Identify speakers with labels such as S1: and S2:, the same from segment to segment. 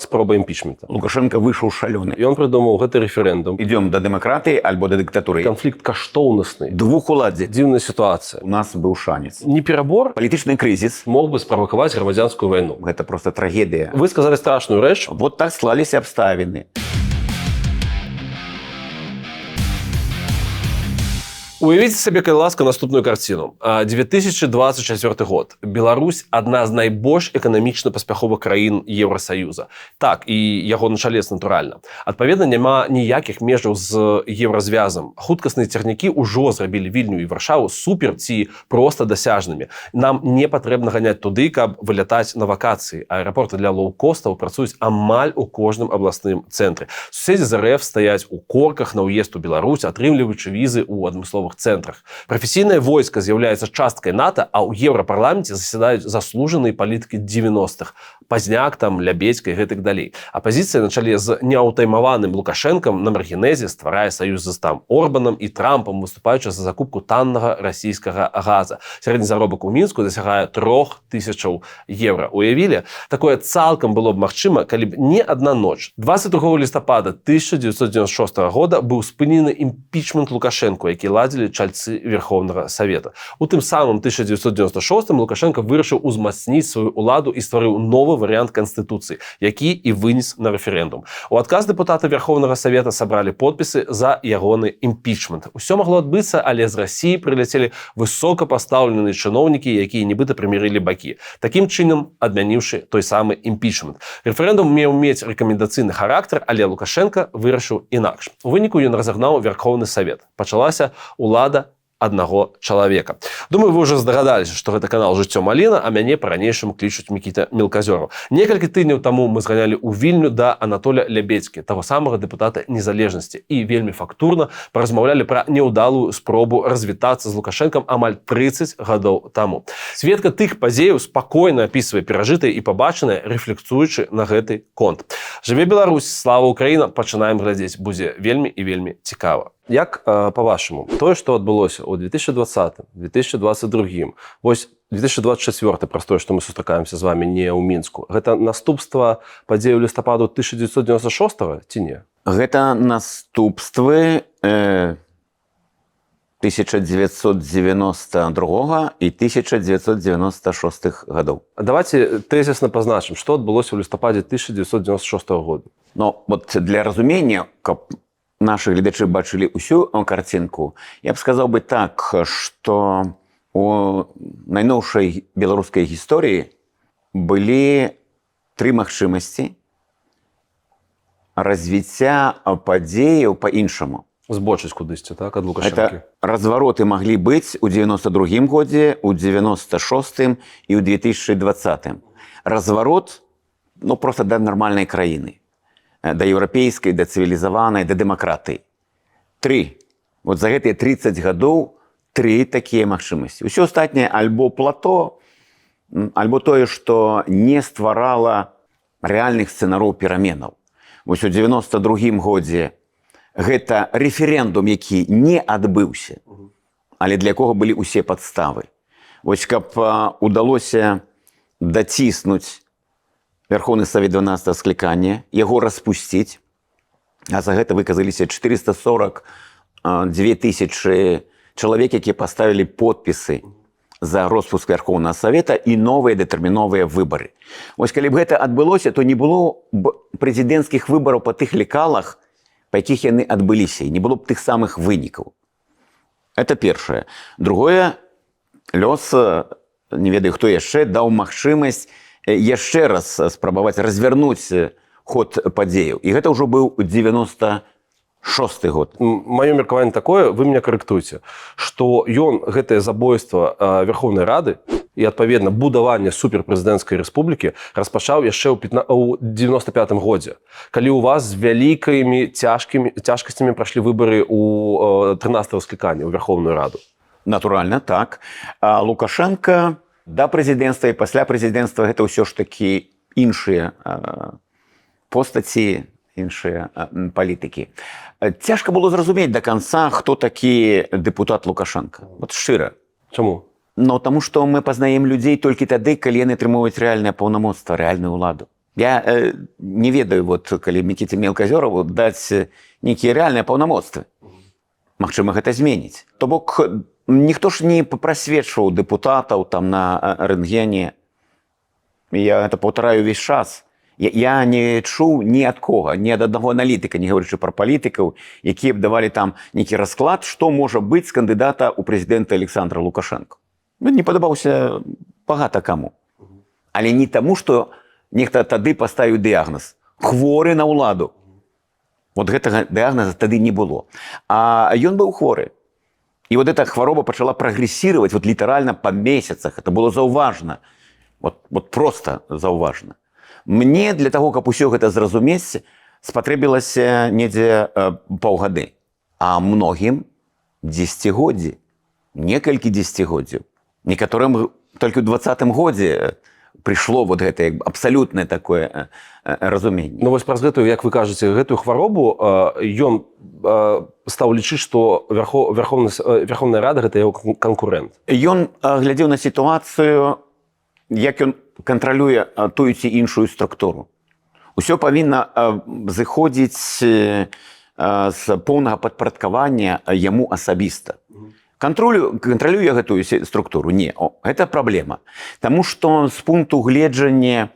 S1: спроба імпічмента.
S2: Лукашенко выйшаў шалёны.
S1: Ён прыдумаў гэты рэферэндум.
S2: Ідём да дэмакратыі альбо да дыктатуры.
S1: Канфлікт каштоўнасны.
S2: Двухуладдзе.
S1: Дзіўная сітуацыя.
S2: У нас быў шанец.
S1: Не перабор.
S2: Палітычны крызіс
S1: мог бы справакаваць грамадзянскую вайну.
S2: Гэта проста трагедыя.
S1: Вы сказалі страшную рэч.
S2: Вот так склаліся абставіны.
S1: Уявіце сабе, калі ласка, наступную карціну. 2024 год. Беларусь – адна з найбольш эканамічна паспяховых краін Еўрасаюза. Так, і яго началец натуральна. Адпаведна, няма ніякіх межаў з еўразвязам. Хуткасныя цягнікі ўжо зрабілі Вільню і Варшаву супер ці проста дасяжнымі. Нам не патрэбна ганяць туды, каб вылятаць на вакацыі. Аэрапорты для лоўкостаў працуюць амаль у кожным абласным цэнтры. Суседзі з РФ стаяць у корках на ўезд у Беларусь, атрымліваючы візы ў адмысловых цэнтрах. Прафесійнае войска з'яўляецца часткай НАТО, а ў Еўрапарламенце заседаюць заслужаныя палітыкі 90-х. Пазняк, там, Лябедзька і гэтак далей. Апазіцыя на чале з неаўтаймаваным Лукашэнкам на маргінезе стварае саюзы з там Орбанам і Трампам, выступаючы за закупку таннага расійскага газа. Сярэдні заробак у Мінску дасягае 3000 евро. Уявілі? Такое цалкам было б магчыма, калі б не адна ноч. 22 лістапада 1996 года быў спынены імпічмент Лукашэнку, які ладзілі чальцы Верховнага Савета. У тым самым 1996 Лукашенко вырашыў узмацніць сваю ўладу і стварыў новы варыянт Канстытуцыі, які і вынес на рэферэндум. У адказ дэпутаты Верховнага Савета сабралі подпісы за ягоны імпічмент. Усё магло адбыцца, але з Расіі прыляцелі высокапастаўленыя чыноўнікі, якія нібыта прымірылі бакі. Такім чынам адмяніўшы той самы імпічмент. Рэферэндум меў мець рэкамендацыйны характар, але Лукашенко вырашыў інакш. У выніку ён разагнаў Верховны Савет. Пачалася улада аднаго чалавека. Думаю, вы ўжо здагадаліся, што гэта канал «Жыццё Маліна», а мяне па-ранейшаму клічуць Мікіта Мелказёраў. Некалькі тыдняў таму мы зганялі ў Вільню да Анатоля Лябедзькі, таго самага дэпутата незалежнасці, і вельмі фактурна паразмаўлялі пра няўдалую спробу развітацца з Лукашэнкам амаль 30 гадоў таму. Сведка тых падзеяў спакойна апісвае перажытае і пабачанае, рэфлексуючы на гэты конт. Жыве Беларусь, слава Украіна, пачынаем глядзець, будзе вельмі і вельмі цікава. Як, па-вашаму, тое, што адбылося ў 2020, 2022, вось 2024, праз тое, што мы сустракаемся з вамі не ў Мінску, гэта наступства падзеяў лістападу 1996 ці не?
S2: Гэта наступствы 1992 і 1996 гадоў.
S1: Давайте тэзісна пазначым, што адбылося ў лістападзе 1996 года.
S2: Ну, вот для разумення, каб наши гледачы бачылі ўсю карцінку, я б сказаў бы так, што у найноўшай беларускай гісторыі былі тры магчымасці развіцця падзеяў па-іншаму.
S1: Збочыць кудысьці, так, ад Лукашэнкі?
S2: Это развароты маглі быць у 92-м годзе, у 96-м і ў 2020-м. Разварот, ну, просто да нармальнай краіны. Да еўрапейскай, да цывілізаванай, да дэмакратыі. Тры. Вот за гэтыя 30 гадоў тры такія магчымасці. Усё астатняе альбо плато, альбо тое, што не стварала рэальных сцэнароў пераменаў. Вось у 92-м годзе гэта рэферэндум, які не адбыўся, але для кого былі ўсе падставы. Вось каб удалося даціснуць Верховны Савет 12 склікання, яго распусціць, а за гэта выказаліся 442 тысячы чалавек, якія паставілі подпісы за распуск Верховнага Савета і новыя дэтэрміновыя выбары. Вось калі б гэта адбылося, то не было б прэзідэнцкіх выбараў па тых лекалах, па якіх яны адбыліся, і не было б тых самых вынікаў. Это першае. Другое, лёс, не ведаю, хто яшчэ, даў магчымасць яшчэ раз спрабаваць развярнуць ход падзеяў. І гэта ўжо быў 96-й год.
S1: Маё меркаванне такое, вы меня карэктуйце, што ён гэтае забойства Верховнай Рады і, адпаведна, будаванне суперпрэзідэнцкай рэспублікі распачаў яшчэ ў 95-м годзе, калі ў вас з вялікімі цяжкасцямі прашлі выбары ў 13-го склікання, ў Верховную Раду.
S2: Натуральна, так. А Лукашенко да прэзідэнцтва і пасля прэзідэнцтва гэта ўсё ж такі іншыя постаці, іншыя палітыкі. Цяжка было зразумець да канца, хто такі дэпутат Лукашенко. Вот шчыра.
S1: Чаму?
S2: Ну, таму што мы пазнаем людзей толькі тады, калі яны атрымоўваюць рэальнае паўнамоцтва, рэальную ўладу. Я не ведаю, вот, калі Мікіце Мелказёраву даць нейкія рэальныя паўнамоцтвы. Магчыма, гэта зменіць. То бок, ніхто ж не прасвечваў дэпутатаў там на рэнтгене. Я гэта паўтараю ўвесь час. Я не чуў ні ад кога, ні ад аднаго аналітыка, не говорячы пра палітыкаў, якія б давалі там нейкі расклад, што можа быць з кандыдата ў прэзідэнта Александра Лукашенко. Не падабаўся багата каму. Але не таму, што нехта тады паставіў дыягназ. Хворы на ўладу. Вот гэтага дыягназа тады не было. А ён быў хворы. І вот эта хвароба пачала прагрэсіраваць вот літаральна па месяцах. Это было заўважна. Вот просто заўважна. Мне для таго, каб усё гэта зразумець, спатрэбілася недзе паўгады. А многім дзесяцігоддзі, некалькі дзесяцігоддзяў. Некаторым толькі ў 20-м годзе прыйшло вот гэтае абсалютнае такое разуменне.
S1: Ну вось праз гэтую, як вы кажаце, гэтую хваробу ён стаў лічыць, што Верховная Рада гэта яго канкурэнт.
S2: Ён глядзеў на сітуацыю, як ён кантралюе тую ці іншую структуру. Усё павінна зыходзіць з поўнага падпарадкавання яму асабіста. Кантралюе гэтую структуру? Не. Гэта праблема. Таму што з пункту гледжання,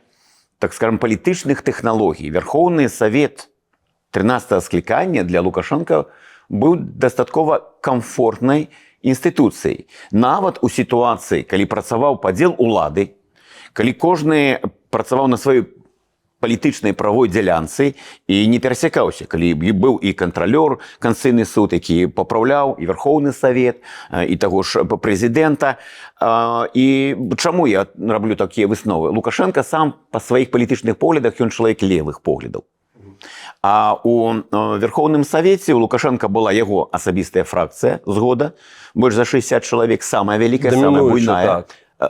S2: так скажем, палітычных тэхналогій, Верховны Савет 13-го склікання для Лукашенка быў дастаткова камфортнай інстытуцыяй. Нават у сітуацыі, калі працаваў падзел улады, калі кожны працаваў на сваёй палітычнай правой дзялянцы і не перасякаўся, калі быў і кантралёр, Канстытуцыйны суд, які папраўляў, і Верховны Савет, і таго ж прэзідэнта. І чаму я раблю такія высновы? Лукашенко сам па сваіх палітычных поглядах, ён чалавек левых поглядаў. А у Верховным Савеце у Лукашенка была яго асабістая фракцыя, згода, больш за 60 чалавек, самая вялікая, самая буйная.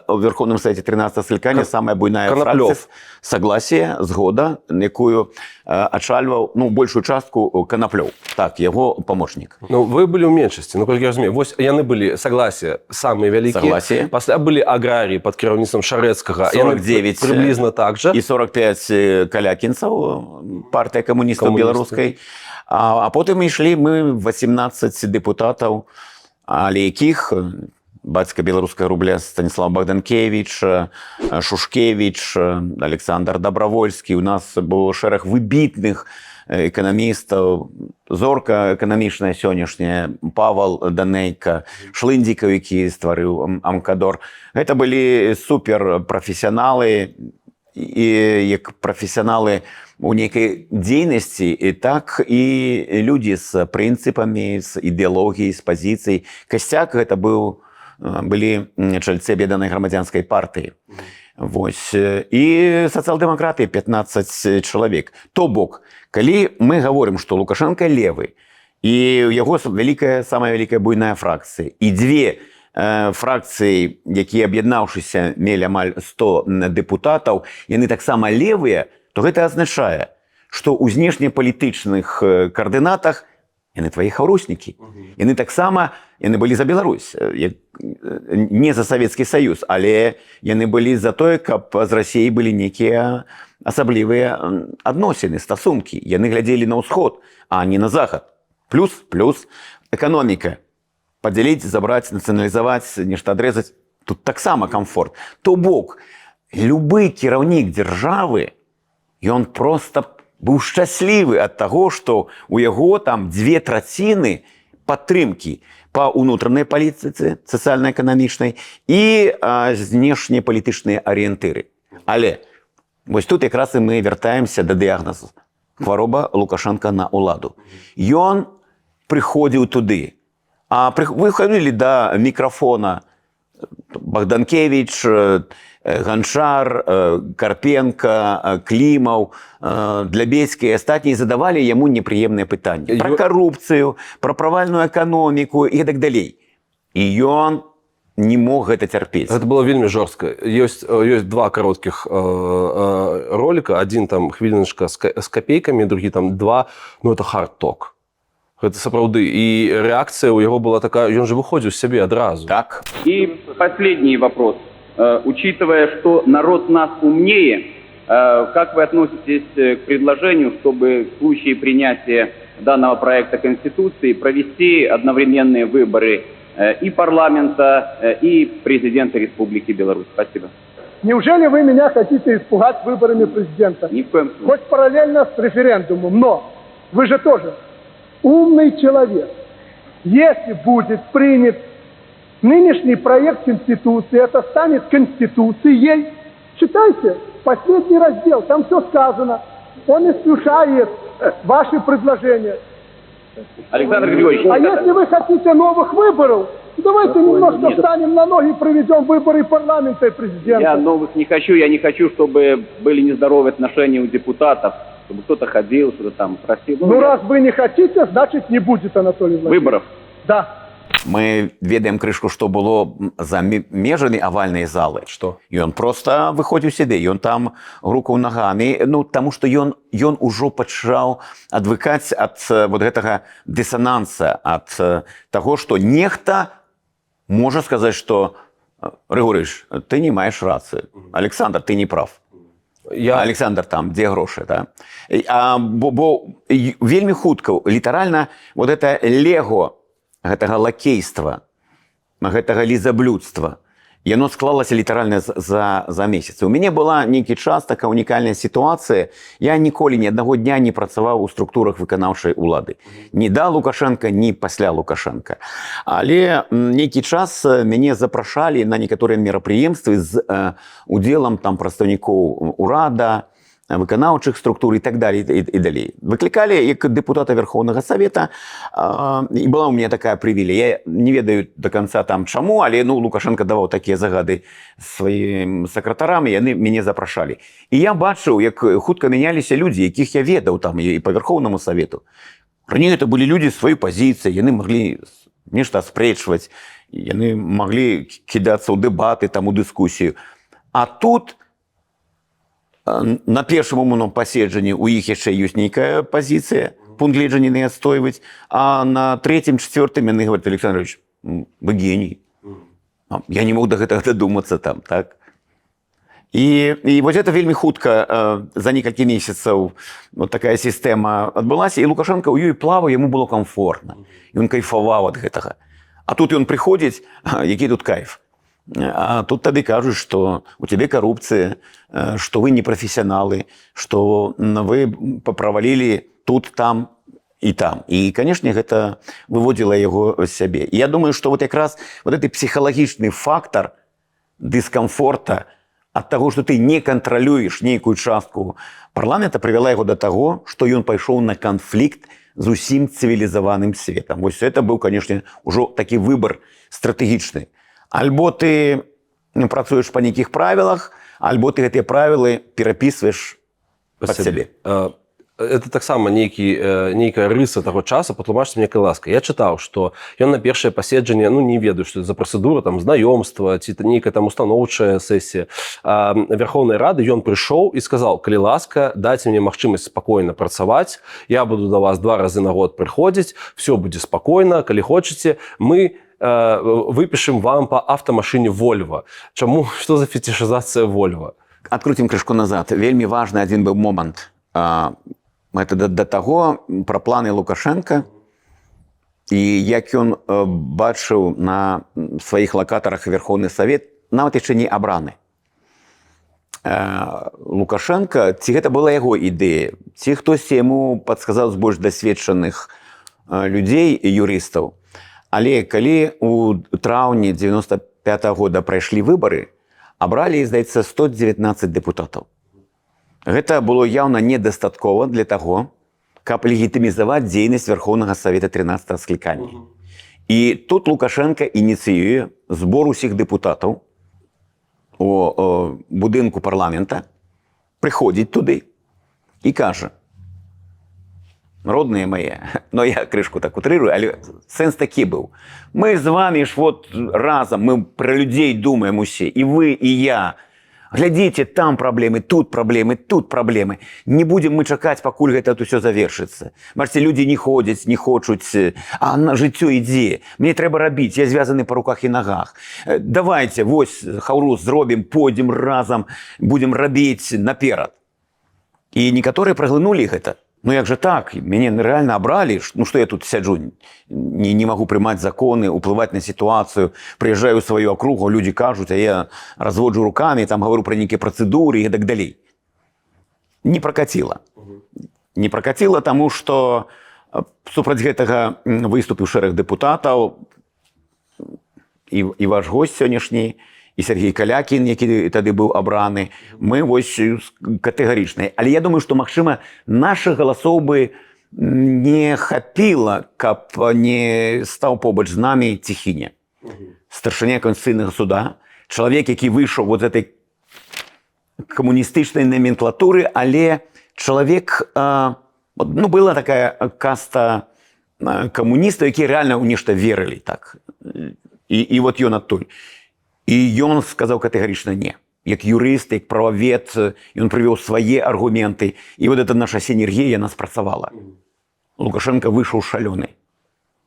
S2: В Верховном Совете 13-го скликания самая буйная фракция, согласие, згода, якую отшальвал, ну, большую частку Коноплёв. Так, его помощник.
S1: Ну, вы были в меншасці, ну, колькі я разумею. Вось яны былі, согласие, самые вялікія.
S2: Согласие.
S1: Пасля былі аграрії пад кіраўніцтвам Шарэцкага.
S2: 49.
S1: Приблизно так же.
S2: И 45 калякінцаў, партия коммунистов белорусской. А потым ішлі мы 18 депутатаў, але якіх... Бацька беларускага рубля Станіслав Богданкевич, Шушкевич, Александр Добровольскі. У нас было шэраг выбітных эканамістаў. Зорка эканамічная сённяшняя, Павал Данейка, Шлындзікаў, які стварыў Амкадор. Гэта былі суперпрафесіяналы, і як прафесіяналы у нейкай дзейнасці, і так і людзі з прынцыпамі, з ідэалогіяй, з пазіцыяй. Касцяк гэта былі чальцы аб'яднанай грамадзянскай партыі. Вось. І сацыял-дэмакраты 15 чалавек. То бок, калі мы гаворым, што Лукашенко левы, і ў яго самая вялікая буйная фракцыя, і дзве фракцыі, якія аб'яднаўшыся мелі амаль 100 депутатаў, яны таксама левыя, то гэта азначае, што ў знешнепалітычных каардынатах яны твои хаўруснікі. Яны таксама, яны былі за Беларусь, не за Савецкі Саюз, але яны былі за тое, каб з Расіяй былі нейкія асаблівыя адносіны, стасункі. Яны глядзелі на ўсход, а не на захад. Плюс эканоміка. Падзяліць, забраць, нацыяналізаваць, нешта адрэзаць. Тут таксама камфорт. То бок, любы кіраўнік дзяржавы, ён проста быў шчаслівы ад таго, што ў яго там 2/3 падтрымкі па ўнутранай палітыцы, сацыяльна-эканамічнай, і знешнепалітычныя арыентыры. Але вось тут якраз і мы вяртаемся да дыягназу. Хвароба Лукашенка на ўладу. Ён прыходзіў туды. А выходили до микрофона Богданкевич, Ганчар, Карпенко, Климов, Длябецкий и остальные задавали ему неприемные пытания. Про коррупцию, про провальную экономику и так далее. И он не мог это терпеть.
S1: Это было вельми жорстко. Есть два коротких ролика. Один там хвилиночка с копейками, другие там два. Ну, это хард-ток. Это сапраўды. И реакция у него была такая, он же выходит из себя одразу.
S2: Так.
S3: И последний вопрос. Учитывая, что народ нас умнее, Как вы относитесь к предложению, чтобы в случае принятия данного проекта Конституции провести одновременные выборы и парламента, и президента Республики Беларусь? Спасибо.
S4: Неужели вы меня хотите испугать выборами президента?
S3: Ни в коем случае.
S4: Хоть параллельно с референдумом, но вы же тоже умный человек. Если будет принят нынешний проект Конституции, это станет Конституцией. Читайте последний раздел, там все сказано. Он исключает ваши предложения.
S3: Александр Григорьевич,
S4: А если вы хотите новых выборов, давайте немножко
S3: Нет.
S4: встанем на ноги и проведем выборы парламента и президента.
S3: я новых не хочу. Я не хочу, чтобы были нездоровые отношения у депутатов, чтобы кто-то ходил, что-то там просил.
S4: Ну, раз вы не хотите, значит, не будет, Анатолий Владимирович.
S3: Выборов.
S4: Да.
S2: Мы ведаем, крышку, что было за межами овальной залы.
S1: Что?
S2: И он просто выходзіў сюды, ён там руку нагамі, ну, таму што ён ужо пачаў адвыкаць ад вот гэтага дысананса, ад таго, што нехта можа сказаць, што Григорьевич, ты не маеш рацыю. Александр, ты не прав. Александр там, дзе грошы, да? Бо вельмі хутка, літаральна, вот это лего гэтага лакейства, гэтага лізаблюдства, яно склалася літаральна за месяц. У мяне была нейкі час такая унікальная сітуацыя. Я ніколі ні аднаго дня не працаваў у структурах выканаўчай улады. Ні да Лукашенка, ні пасля Лукашенка. Але нейкі час мяне запрашалі на некаторыя мерапрыемствы з удзелам там прадстаўнікоў урада, выканаўчых структур і так далее і далей. Выклікалі як дэпутата Верховнага Савета, і была ў мяне такая прывілея. Я не ведаю до конца там чаму, але Лукашенко даваў такія загады сваім сакратарам, і яны мяне запрашалі. І я бачыў, як хутка мяняліся людзі, якіх я ведаў там і па Верховнаму Савету. Раней это былі людзі сваёй пазіцыі, яны маглі нешта аспрэчваць, яны маглі кідацца ў дэбаты, там у дыскусію. А тут на першым умоўным паседжанні у іх яшчэ ёсць нейкая пазіцыя, пункт гледжання не адстойваць, а на трэцім, чацвёртым яны говорят: Александр Ильич, вы гений. Я не мог до гэтага дадумацца там, так? І вот это вельмі хутка, за некалькі месяцаў вот такая сістэма адбылася, і Лукашенко ў ёй плаваў, яму было комфортна. Ён кайфаваў ад гэтага. А тут ён прыходзіць, які тут кайф? А тут табе кажуць, што у цябе карупцыя, што вы не прафесіяналы, што вы паправалілі тут, там і там. І, канешне, гэта выводзіла яго з сябе. І я думаю, што вот якраз вот гэты псіхалагічны фактар дыскамфорта ад таго, што ты не кантралюеш нейкую частку парламента, прывяла яго да таго, што ён пайшоў на канфлікт з усім цывілізаваным светам. Вось это быў, канешне, ужо такі выбар стратэгічны. Альбо ты працуеш па нейкіх правілах, альбо ты гэтыя правілы перапісваеш пад сябе.
S1: Это таксама нейкая рыса таго часу, патлумачце мне, калі ласка. Я чытаў, што ён на першае паседжанне, не ведаю, што за працэдура, там, знаёмства, ці нейкая там установчая сесія Верховнай Рады, ён прыйшоў і сказаў: калі ласка, дайце мне магчымасць спакойна працаваць, я буду да вас 2 разы на год прыходзіць, все будзе спакойна, калі хочаце, мы выпишем вам по автомашине Volvo. Чаму? Что за фетишизация Volvo?
S2: Открутим крышку назад. Вельмі важны один быў момант. Это да таго пра планы Лукашенка і як ён бачыў на сваіх лакатарах Верховны Савет, нават яшчэ не абраны. Лукашенка, ці гэта была яго ідэя, ці хтосьці яму падсказаў з больш дасведчаных людзей і юрыстаў. Але калі у траўні 95-го года прайшлі выбары, абралі, здаецца, 119 дэпутатаў. Гэта было яўна недастаткова для таго, каб легітымізаваць дзейнасць Верховнага Савета 13-го склікання. І тут Лукашенко ініцыюе збор усіх дэпутатаў у будынку парламента, прыходзіць туды і кажа: родные мои, но я крышку так утрирую, але сэнс такі быў. Мы з вами ж вот разом, мы про людей думаем усе, і вы, і я. Глядзіце, там праблемы, тут праблемы, тут праблемы. Не будем мы чакаць, пакуль гэта ўсё завершыцца. Бачыце, людзі не ходзяць, не хочуць, а на жыццё ідзе. Мне трэба рабіць, я звязаны па руках і нагах. Давайте, вось, хаўрус зробім, пойдзем разам, будем рабіць наперад. І некаторыя праглынулі гэта. Ну як же так? Мяне рэальна абралі, ну што я тут сяджу, не магу прымаць законы, уплываць на сітуацыю, прыязджаю ў сваю акругу, людзі кажуць, а я разводжу рукамі, там гавару пра нейкія працэдуры і так далей. Не пракаціла. Не пракаціла, таму што супраць гэтага выступіў шэраг дэпутатаў, і ваш госць сённяшні, і Сергей Калякін, які тады быў абраны, мы вось катэгарычныя. Але я думаю, што, магчыма, нашых галасоў бы не хапіла, каб не стаў побач з намі Ціхіня. Старшыня Конституцыйнага суда, чалавек, які выйшаў вот з этой камуністычнай номенклатуры, але чалавек, ну, была такая каста камуністаў, якія рэальна ў нешта верылі, так. І вот ён адтуль. І ён сказаў катэгарычна не. Як юрыст, як прававед, ён прывёў свае аргументы. І вот эта наша сінергія, яна спрацавала. Лукашенко выйшаў шалёны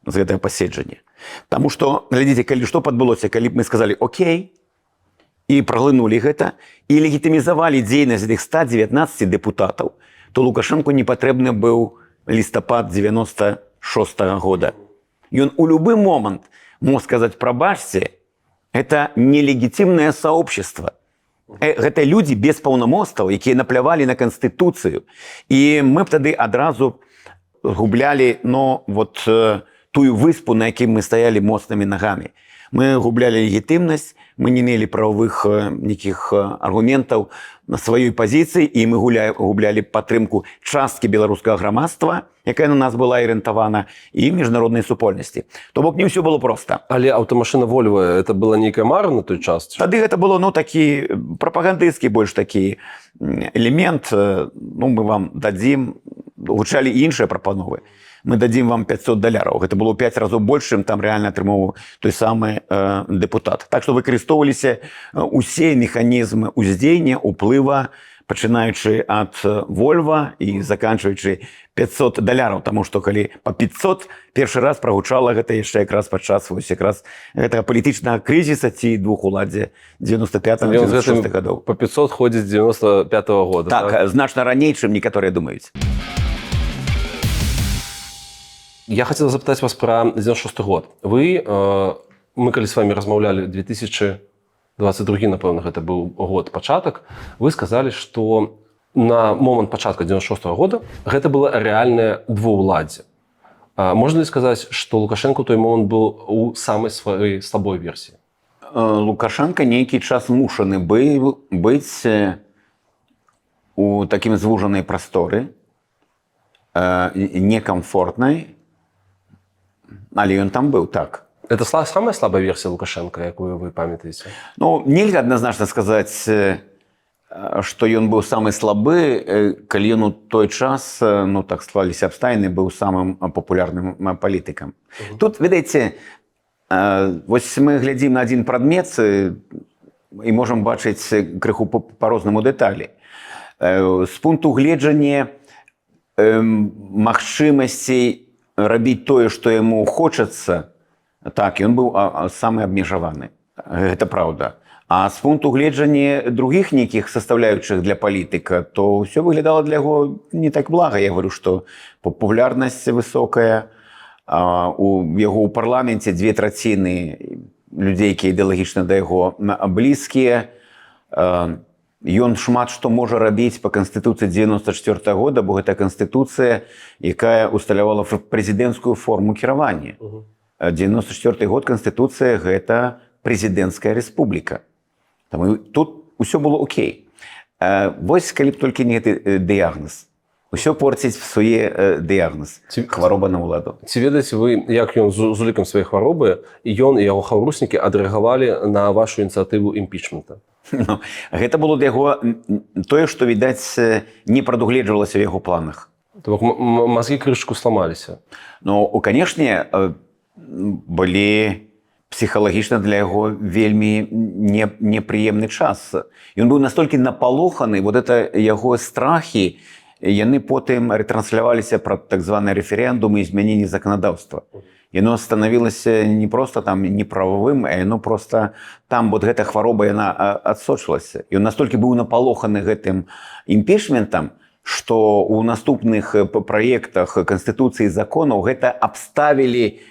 S2: з гэтага паседжання. Таму што, глядзіце, калі што падбылося, калі б мы сказалі «Окей», і праглынулі гэта, і легітымізавалі дзейнасць гэтых 119 дэпутатаў, то Лукашенко не патрэбны быў лістапад 96-го года. Ён у любы момант мог сказаць «Прабачце», это нелегітимное сообщество. Гэта людзі без паўнамоцтваў, якія наплявалі на Канстытуцыю. І мы б тады адразу гублялі, ну, вот тую выспу, на якой мы стаялі моцнымі нагамі. Мы гублялі легітымнасць, мы не мелі правовых нейкіх аргументаў на сваёй пазіцыі, і мы гублялі падтрымку часткі беларускага грамадства, якая на нас была арыентавана, і міжнароднай супольнасці. То бок не ўсё было проста.
S1: Але аўтамашына Вольва, это была нейкая мара на той час?
S2: Тады гэта было, ну, такі прапагандысцкі больш такі элемент. Ну, мы вам дадзім, гучалі іншыя прапановы. Мы дадзім вам $500. Гэта было 5 разоў больш, чым там рэальна атрымоўваў той самы дэпутат. Так што выкарыстоўваліся усе механізмы ўздзеяння, уплыва, пачынаючы ад Вольва і заканчваючы $500. Таму што калі па 500 першы раз прагучала гэта яшчэ якраз падчас вось якраз гэтага палітычнага крызіса ці двухуладдзя 95-96 гадоў.
S1: Па 500 ходзіць з 95-го года.
S2: Так, значна раней, чым некаторыя думаюць.
S1: Я хотел запытаць вас про 96 год. Мы калі з вами размаўлялі 2022, напэўна, гэта быў год пачатак, вы сказалі, што на момант пачатка 96 года гэта было рэальнае двуўладдзе. Можна ли сказаць, што Лукашенко ў той момант быў у самай сваёй слабой версіі?
S2: Лукашенко нейкі час мушаны быў быць у такім звужанай прасторы, некамфортнай, але ён там быў, так.
S1: Это самая слабая версія Лукашенка, якую вы памятаеце?
S2: Ну, нельга адназначна сказаць, што ён быў самы слабы, калі ён у той час, ну, так склаліся абставіны, быў самым папулярным палітыкам. Тут, ведаеце, вось мы глядзім на адзін прадмет і можам бачыць крыху па-рознаму дэталі. З пункту гледжання магчымасцей рабіць тое, што яму хочацца, так, ён быў самы абмежаваны. Гэта праўда. А з пункту гледжання другіх нейкіх састаўляючых для палітыка, то ўсё выглядала для яго не так блага. Я говорю, што папулярнасць высокая, у яго ў парламенце 2/3 людзей, якія ідэалагічна да яго блізкія. Ён шмат што можа рабіць па Канстытуцыі 94 года, бо гэта Канстытуцыя, якая усталявала прэзідэнцкую форму кіравання. 94 год Канстытуцыя – гэта прэзідэнцкая рэспубліка. Таму тут усё было окей. Вось калі б толькі не гэты дыягназ. Усё порціць псуе дыягназ. Хвароба на ўладу.
S1: Ці ведаеце вы, як ён з улікам сваёй хваробы, ён і яго хаўруснікі адрэагавалі на вашу ініцыятыву імпічмента?
S2: Ну, гэта было для яго тое, што, відаць, не прадугледжвалася ў яго планах.
S1: То бок мазгі крышку сламаліся?
S2: Ну, канешне, былі псіхалагічна для яго вельмі непрыемны час. Ён быў настолькі напалоханы, вот это яго страхі, яны потым ретрансляваліся пра так званыя рэферэндумы і змяненне заканадаўства. Яно станавілася не проста там неправавым, а яно проста там вот гэта хвароба яна адсочылася. Ён настолькі быў напалоханы гэтым імпічментам, што ў наступных праектах Канстытуцыі і законаў гэта абставілі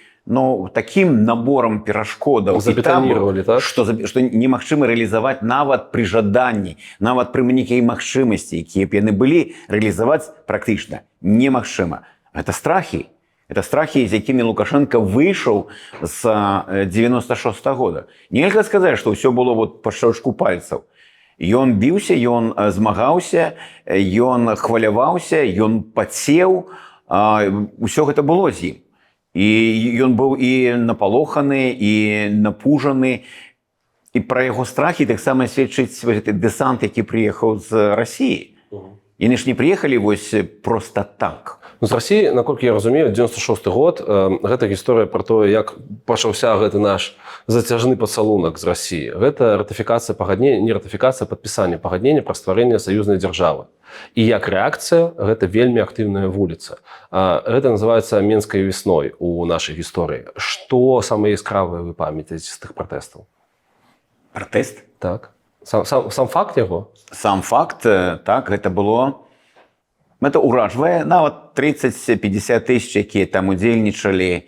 S2: такім наборам перашкодаў
S1: Забетонировали, так?
S2: што немагчыма рэалізаваць нават пры жаданні, нават пры нейкай магчымасці, якія б яны былі, рэалізаваць практычна немагчыма. Гэта страхі. Это страхі, з якімі Лукашенко выйшаў з 96 года. Нельга сказаць, што ўсё было па шчэлчку пальцаў. Ён біўся, ён змагаўся, ён хваляваўся, ён пацеў, усё гэта было з ім. І ён быў і напалоханы, і напужаны. І пра яго страхі таксама сведчыць гэты дэсант, які прыехаў з Расіі. Яны ж не прыехалі проста так.
S1: З Расіі, наколькі я разумею, 96 год, гэта гісторыя пра тое, як пачаўся гэты наш зацяжны пацалунак з Расіі. Гэта ратыфікацыя пагаднення, не ратыфікацыя, падпісанне пагаднення пра стварэнне саюзнай дзяржавы. І як рэакцыя, гэта вельмі актыўная вуліца. Гэта называецца Менскай весной у нашай гісторыі. Што самае яскравае вы памятаеце з тых пратэстаў?
S2: Пратэст?
S1: Так. Сам факт яго?
S2: Сам факт, так, гэта было... Это уражвае, нават 30-50 тысяч, якія там удзельнічалі.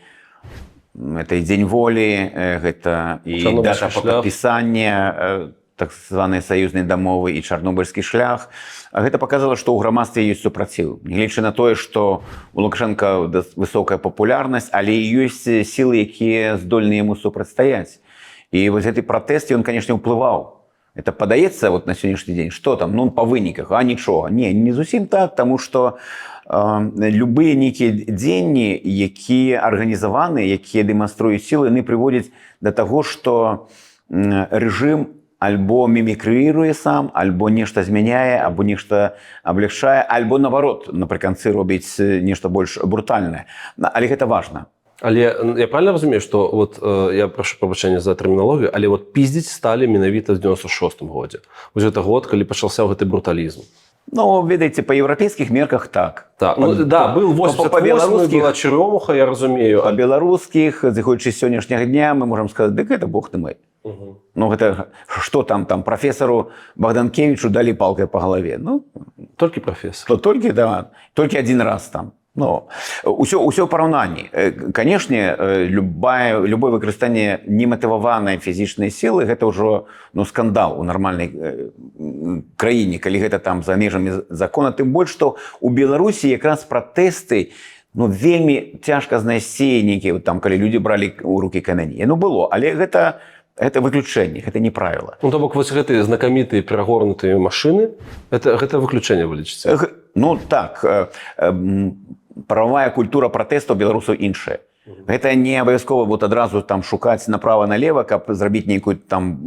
S2: Это і Дзень волі, гэта і дата падпісання так званай саюзнай дамовы і Чарнобыльскі шлях. Гэта паказала, што ў грамадстве ёсць супраціў. Нягледзячы на тое, што у Лукашенка высокая папулярнасць, але ёсць сілы, якія здольны яму супрацьстаяць. І гэты пратэст, ён, канешне, ўплываў. Это падаецца на сённяшні дзень, што там, па выніках, нічога. Не зусім так, таму што любыя нейкія дзенні, якія арганізаваны, якія дэманструюць сілы, яны прыводзяць да таго, што рэжым альбо мімікрыруе сам, альбо нешта змяняе, або нешта аблягчае, альбо, наоборот, напрыканцы робіць нешта больш брутальнае. Але гэта важна.
S1: Але я правильно разумею, што я прашу прабачэння за тэрміналогію, але піздзіць сталі менавіта ў 96 годзе. Гэта год, калі пачаўся гэты бруталізм.
S2: Ведаеце, па еўрапейскіх мерках так.
S1: Был 88-й, была чырёмуха, я разумею.
S2: Па беларускіх, зыходзячы з сённяшняга дня, мы можам сказаць, дык гэта бог ты мой. Гэта што там прафесару Богданкевічу далі палкай па галаве?
S1: Толькі прафесар.
S2: Толькі адзін раз там. Усё ў параўнанні. Канешне, любое выкарыстанне нематываванай фізічнай сілы гэта ўжо скандал у нармальнай краіне, калі гэта там за межамі закона. Тым больш, што ў Беларусі якраз пратэсты вельмі цяжка знайсці нейкія, калі людзі бралі ў рукі камяні. Яно было, але гэта выключэнне, гэта не правіла.
S1: То бок гэтыя знакамітыя перагорнутыя машыны, гэта выключэнне вы лічыце?
S2: Так. Прававая культура пратэстаў беларусаў іншая. Гэта не абавязкова адразу шукаць направа-налева, каб зрабіць нейкую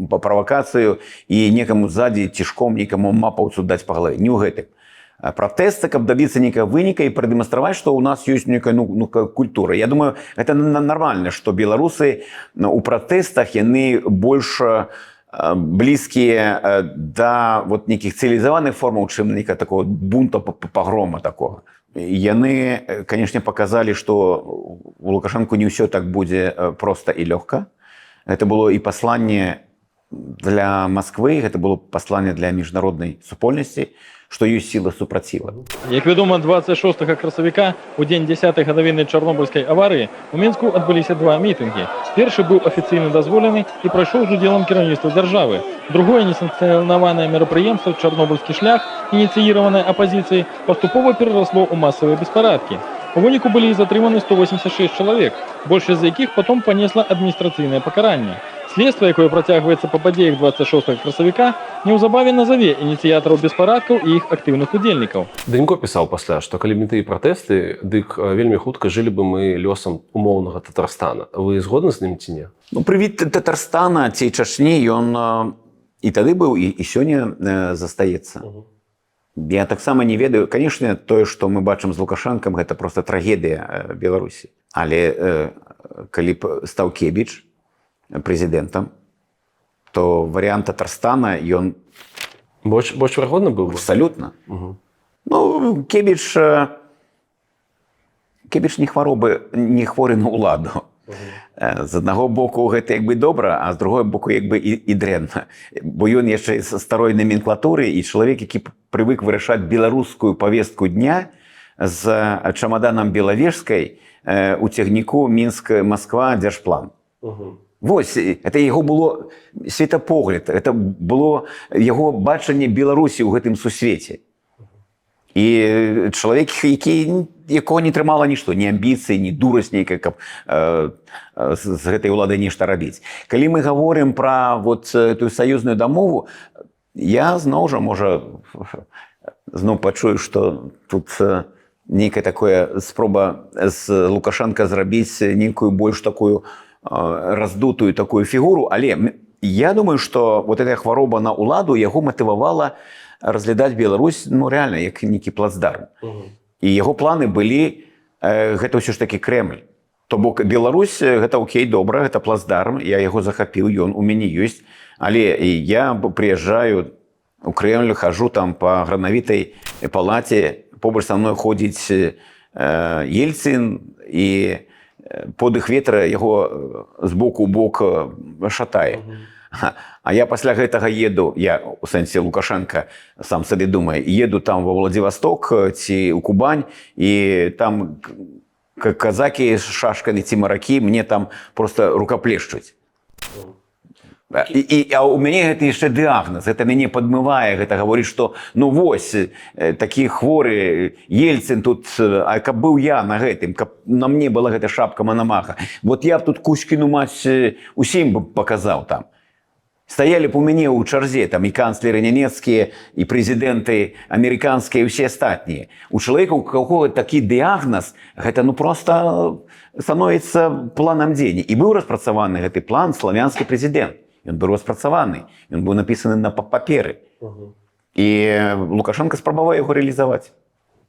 S2: правакацыю і некаму ззадзі цішком нейкаму мапаўцу даць па галаве. Не ў гэтым. Пратэсты, каб дабіцца нейкага выніка і прадэманстраваць, што ў нас ёсць нейкая культура. Я думаю, гэта нармальна, што беларусы у пратэстах яны больш блізкія да нейкіх цывілізаваных формаў, чым нейкага такого бунта, пагрома такога. Яны, канешне, паказалі, што у Лукашэнку не ўсё так будзе проста і лёгка. Гэта было і пасланне для Масквы, гэта было пасланне для міжнароднай супольнасці, што ёсць сіла супраціва.
S5: Як вядома, 26 красавіка, у дзень 10-й гадавіны Чарнобыльскай аварыі, у Мінску адбыліся два мітынгі. Першы быў афіцыйна дазволены і прайшоў з удзелам кіраўніцтва дзяржавы. Другое несанкцыянаванае мерапрыемства «Чарнобыльскі шлях», ініцыіраванае апазіцыяй, паступова перарасло ў масавыя беспарадкі. У выніку былі затрыманы 186 чалавек, большасць з якіх потом панесла адміністрацыйнае пакаранне. Следства, якое працягваецца па падзеях 26 красавіка, неўзабаве назаве ініцыятараў беспарадкаў і іх актыўных удзельнікаў.
S1: Данько пісаў пасля, што калі б не тыя пратэсты, дык вельмі хутка жылі бы мы лёсам умоўнага Татарстана. Вы згодны з ім ці не?
S2: Прывід Татарстана ці Чачні, ён і тады быў, і сёння застаецца. Я таксама не ведаю, канешне, тое, што мы бачым з Лукашэнкам, гэта проста трагедыя Беларусі. Але калі б стаў Кебіч прэзідэнтам, то варыянт Татарстана, ён...
S1: Больш верагодна быў бы?
S2: Абсалютна. Кебіч не хворы на ўладу. З аднаго боку гэта як бы добра, а з другого боку як бы і дрэнна. Бо ён яшчэ з старой номенклатуры і чалавек, які прывык вырашаць беларускую повестку дня з чамаданам Белавежскай у цягніку Мінск-Масква дзяржплан. Вось, это яго было светапогляд, это было яго бачанне Беларусі ў гэтым сусвеце. І чалавек, якого не трымала нішто, ні амбіцыі, ні дурасць нейкая, каб з гэтай уладай нешта рабіць. Калі мы гаворым пра вот тую саюзную дамову, я зноў жа, можа, зноў пачую, што тут нейкая такая спроба з Лукашенка зрабіць нейкую больш такую раздутую такую фігуру, але я думаю, што вот эта хвароба на ўладу яго матывавала разглядаць Беларусь, ну, реально, як нейкі плацдарм. І яго планы былі, гэта ўсё ж такі Кремль. То бок Беларусь, гэта окей, добра, гэта плацдарм, я яго захапіў, ён у мяне ёсць, але я прыязджаю у Кремль, хожу там па гранавітай палаце, побач са мной ходзіць Ельцин, і подых ветра яго з боку ў бок шатае. А я пасля гэтага еду, я у сэнсе Лукашенка сам сабе думаю, еду там ва Владивосток ці ў Кубань, і там казакі з шашкамі ці маракі мне там просто рукаплешчуць. А у мяне гэта яшчэ дыагноз, гэта мяне падмывае, гэта гаворыць, што ну вось, такі хворы Ельцин тут, а каб быў я на гэтым, каб на мне была гэта шапка Мономаха, вот я б тут Кузькіну маць усім бы паказаў там. Стаялі б у мяне ў чарзе там і канцлеры нямецкія, і прэзідэнты амерыканскія, і ўсе астатнія. У чалавека, у каго такі дыягназ, гэта ну проста становіцца планам дзеяння. І быў распрацаваны гэты план славянскі прэзідэнт. Ён быў распрацаваны, ён быў напісаны на паперы. І Лукашенко спрабаваў яго рэалізаваць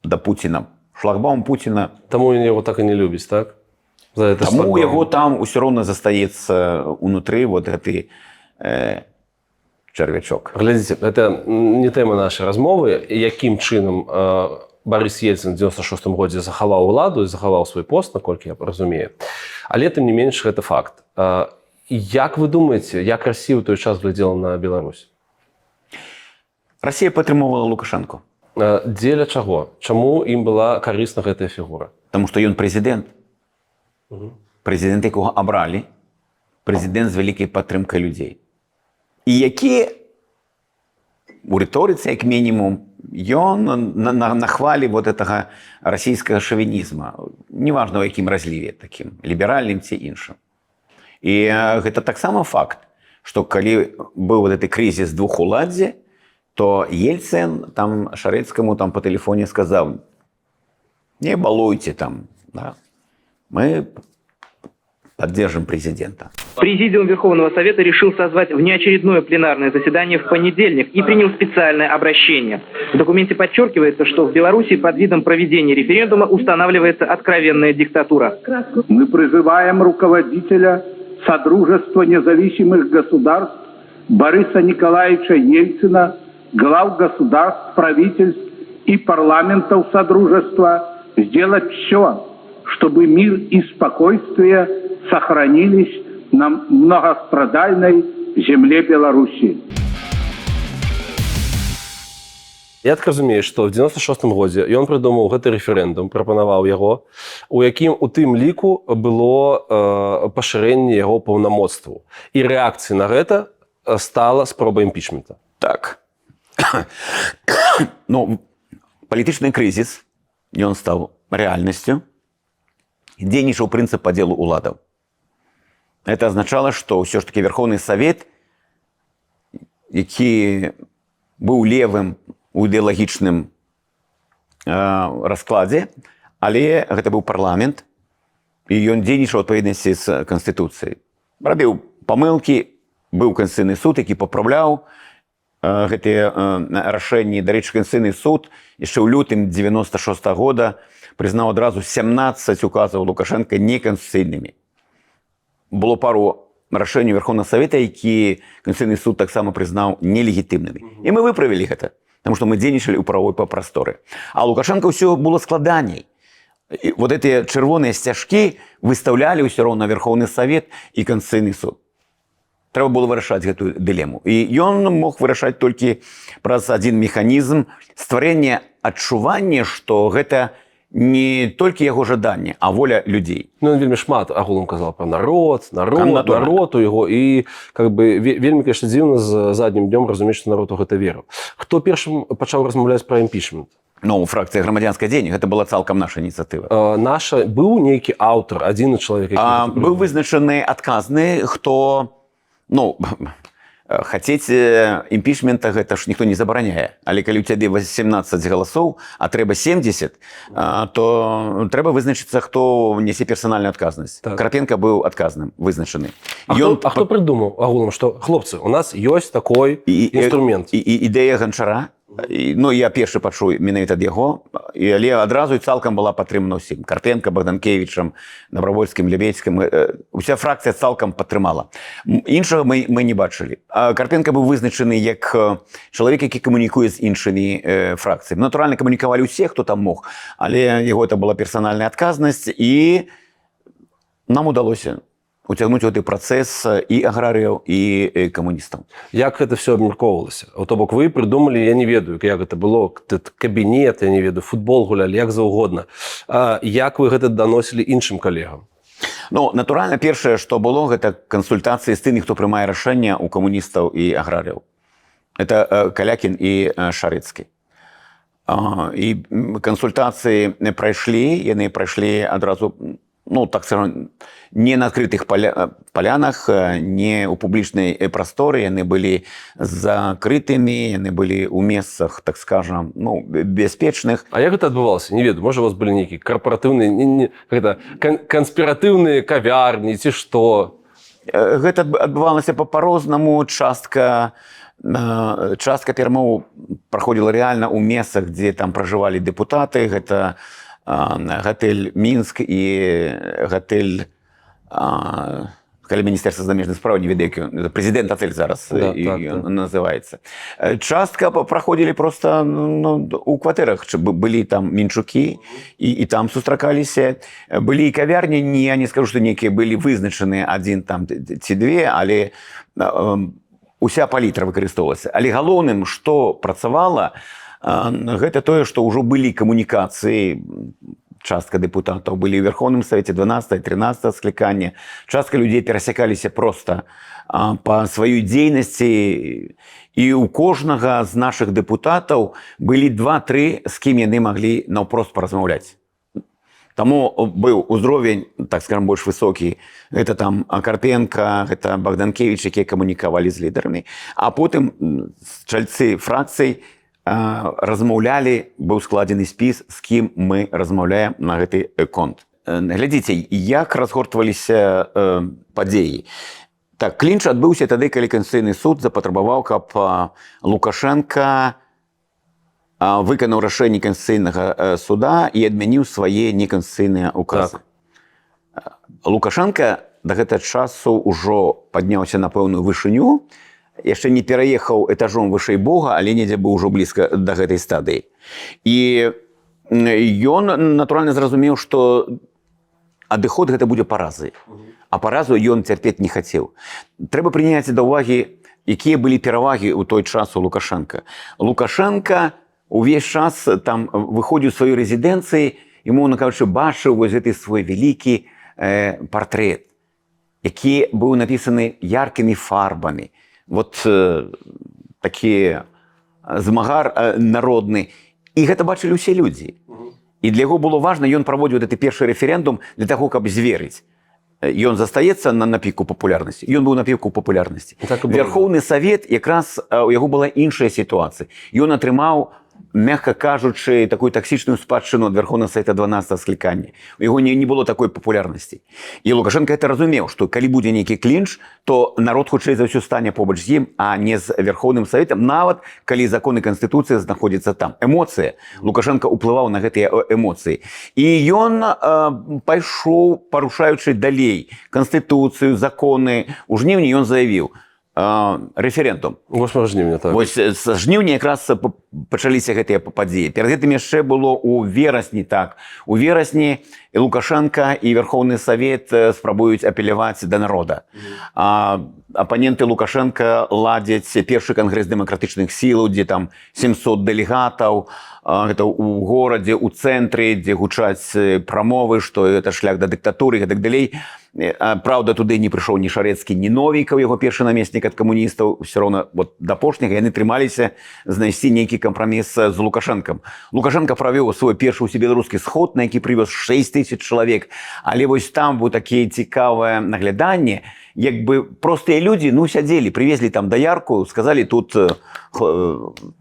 S2: да Пуціна. Шлагбаум Пуціна.
S1: Таму ён яго так і не любіць, так?
S2: Таму яго там усё роўна застаецца унутры вот гэты чарвячок.
S1: Глядзіце, гэта не тэма нашай размовы, якім чынам Барыс Ельцин в 96 годзе захаваў уладу і захаваў свой пост, наколькі я разумею. Але тым не менш гэта факт. Як вы думаеце, як Расія ў той час глядзела на Беларусь?
S2: Расія падтрымоўвала Лукашенко.
S1: Дзеля чаго? Чаму ім была карысна гэтая фігура?
S2: Таму што ён прэзідэнт. Прэзідэнт, якога абралі, прэзідэнт з вялікай падтрымкай людзей. І які у рыторыцы, як мінімум, ён на хвалі вот гэтага расійскага шавінізма, неважна ў якім разліве, такім ліберальным ці іншым. І гэта таксама факт, што калі быў вот гэты крызіс двухуладдзя, то Ельцин там Шарэцкаму там по тэлефоне сказаў: не балуйте там, да? Мы поддержим президента.
S6: Президиум Верховного Совета решил созвать внеочередное пленарное заседание в понедельник и принял специальное обращение. В документе подчеркивается, что в Беларуси под видом проведения референдума устанавливается откровенная диктатура.
S7: Мы призываем руководителя Содружества независимых государств Бориса Николаевича Ельцина, глав государств, правительств и парламентов Содружества сделать все, чтобы мир и спокойствие сохранились на многострадальной земле Беларуси.
S1: Я так разумею, што ў 96 годзе ён прыдумаў гэты рэферэндум, прапанаваў яго, у якім у тым ліку было пашырэнне яго паўнамоцтву. І рэакцыяй на гэта стала спроба імпічмента.
S2: Так. Ну, палітычны крызіс, ён стаў рэальнасцю. Дзейнічаў прынцып падзелу ўладаў. Это азначала, што ўсё ж такі Верховны Савет, які быў левым у ідэалагічным раскладзе, але гэта быў парламент, і ён дзейнічаў у адпаведнасці з Канстытуцыяй. Рабіў памылкі, быў Канстытуцыйны суд, які папраўляў гэтыя рашэнні. Дарэчы, Канстытуцыйны суд яшчэ ў лютым 96 года прызнаў адразу 17 указаў Лукашенка неканстытуцыйнымі. Было пару рашэнняў Верховнага Савета, які Канстытуцыйны суд таксама прызнаў нелегітымнымі. І мы выправілі гэта, таму што мы дзейнічалі ў правовой прасторы. А Лукашенка ўсё было складаней. І вот эти чырвоныя сцяжкі выставлялі ўсё роўна Верховны Савет і Канстытуцыйны суд. Трэба было вырашаць гэтую дылему. І ён мог вырашаць толькі праз адзін механізм стварэння адчування, што гэта не толькі яго жаданне, а воля людзей.
S1: Ну, ён вельмі шмат агулам казаў пра народ у яго. І как бы, вельмі, конечно, дзіўна з заднім днём разумець, што народ у гэта верыў. Хто першым пачаў размаўляць пра імпічмент?
S2: Ну, фракцыя грамадзянскае дзеянне, гэта была цалкам наша ініцыятыва.
S1: Быў нейкі аўтар, адзіны чалавек, які...
S2: Быў вызначаны адказны, хто, ну, хацець імпічмента гэта ж ніхто не забараняе. Але калі ў цябе 18 галасоў, а трэба 70, то трэба вызначыцца, хто нясе персанальную адказнасць.
S1: Так.
S2: Карпенка быў адказным, вызначаны.
S1: Хто прыдумаў агулам, што, хлопцы, у нас ёсць такой інструмент.
S2: І ідэя Ганчара, ну, я першы пачуў менавіта ад яго, але адразу і цалкам была падтрымана ўсім. Карпенка, Богданкевічам, Добровольскім, Лебедзькім. Уся фракцыя цалкам падтрымала. Іншага мы не бачылі. Карпенка быў вызначаны як чалавек, які камунікуе з іншымі фракцыямі. Натуральна, камунікавалі ўсе, хто там мог, але яго это была персанальная адказнасць, і нам удалося уцягнуць у гэты працэс і аграрыяў, і камуністаў.
S1: Як гэта все абмяркоўвалася? То бок вы прыдумалі, я не ведаю, як гэта было, кабінет, я не ведаю, футбол гулялі, як заўгодна. Як вы гэта даносілі іншым калегам?
S2: Ну, натуральна, першае, што было, гэта кансультацыі з тымі, хто прымае рашэння ў камуністаў і аграрыяў. Это Калякін і Шарыцкі. І кансультацыі прайшлі, яны прайшлі адразу, ну, так скажем, не на адкрытых палянах, не ў публічнай прасторы, яны былі закрытымі, яны былі ў месцах, так скажем, ну, бяспечных.
S1: А як гэта адбывалася? Не ведаю, можа, у вас былі нейкія карпаратыўныя, канспіратыўныя кавярні, ці што?
S2: Гэта адбывалася па-рознаму. Частка перамоў праходзіла рэальна ў месцах, дзе там пражывалі дэпутаты. Гэта гатэль Мінск і гатэль каля Міністэрства замежных спраў, не ведаю, прэзідэнт отель зараз называецца. Частка праходзілі проста у кватэрах. Былі там мінчукі, і там сустракаліся. Былі і кавярні, я не скажу, што нейкія былі вызначаны адзін там ці две, але уся палітра выкарыстоўвалася. Але галоўным, што працавала, гэта тое, што ўжо былі камунікацыі. Частка дэпутатаў былі ў Верховным Савеце 12-13 склікання. Частка людзей перасякаліся проста па сваёй дзейнасці. І ў кожнага з нашых дэпутатаў былі 2-3, з кім яны маглі наўпрост паразмаўляць. Таму быў узровень, так скажем, больш высокі. Гэта там Карпенка, гэта Богданкевіч, якія камунікавалі з лідарамі. А потым чальцы фракцый размаўлялі, быў складзены спіс, з кім мы размаўляем на гэты конт. Глядзіце, як разгортваліся падзеі. Так, клінч адбыўся тады, калі Канстытуцыйны суд запатрабаваў, каб Лукашенка выканаў рашэнне Канстытуцыйнага суда і адмяніў свае неканстытуцыйныя указы. Лукашенка да гэтага часу ўжо падняўся на пэўную вышыню, яшчэ не пераехаў этажом вышэй Бога, але недзе быў ужо блізка да гэтай стадыі. І ён, натуральна, зразумеў, што адыход гэта будзе паразай. А паразу ён цярпець не хацеў. Трэба прыняць да ўвагі, якія былі перавагі ў той час у Лукашенка. Лукашенка увесь час там выходзіў з сваёй рэзідэнцыі, і, мовна кажучы, бачыў вось гэты свой вялікі партрэт, які быў напісаны яркімі фарбамі. Вот такі змагар народны. І гэта бачылі ўсе людзі. І для яго было важна, ён праводзіў гэты першы рэферэндум для таго, каб зверыць. Ён застаецца на піку папулярнасці. Ён быў на піку папулярнасці. Верховны Савет, якраз у яго была іншая сітуацыя. Ён атрымаў, мягка кажучы, такую таксічную спадчыну ад Верховнага Савета 12 склікання. У яго не было такой папулярнасці. І Лукашенко это разумеў, што калі будзе нейкі клінч, то народ хутчэй за ўсё стане побач з ім, а не з Верховным Саветам, нават калі законы Канстытуцыі знаходзяцца там. Эмоцыя. Лукашенко ўплываў на гэтыя эмоцыі. І ён пайшоў, парушаючы далей Канстытуцыю, законы. У жніўні ён заявіў: рэферэндум.
S1: 8 жніўня, так.
S2: Вось з жніўня якраз пачаліся гэтыя падзеі. Перад гэтым яшчэ было ў верасні, так. У верасні і Лукашенко і Верховны Савет спрабуюць апеляваць да народа. Апаненты Лукашенко ладзяць першы кангрэс дэмакратычных сілаў, дзе там 700 дэлегатаў, гэта ў горадзе, у цэнтры, дзе гучаць прамовы, што гэта шлях да дыктатуры і так далей. Праўда, туды не прыйшоў ні Шарэцкі, ні Новікаў, яго першы намеснік ад камуністаў. Усё роўна да апошняга яны трымаліся знайсці нейкі кампраміс з Лукашэнкам. Лукашенко правёў свой першы ўсебеларускі сход, на які прывёз 6 000 чалавек. Але вось там было такія цікавае нагляданне, як бы простыя людзі, ну, сядзелі, прывезлі там даярку, сказалі, тут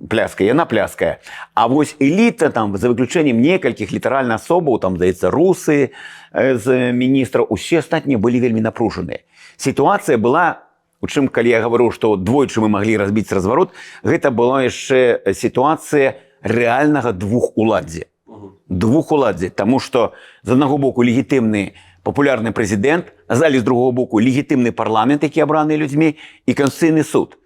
S2: пляская, яна пляская. А вось эліта, там, за выключэннем некалькіх літаральна асобаў, там, здаецца, русы з міністраў, усе астатнія былі вельмі напружаныя. Сітуацыя была, у чым, калі я гавару, што двойчы мы маглі разбіць разварот, гэта была яшчэ сітуацыя рэальнага двухуладдзя. Двухуладдзя, таму што з аднаго боку легітымны папулярны прэзідэнт, а з другого боку легітымны парламент, які абраны людзьмі, і Канстытуцыйны суд.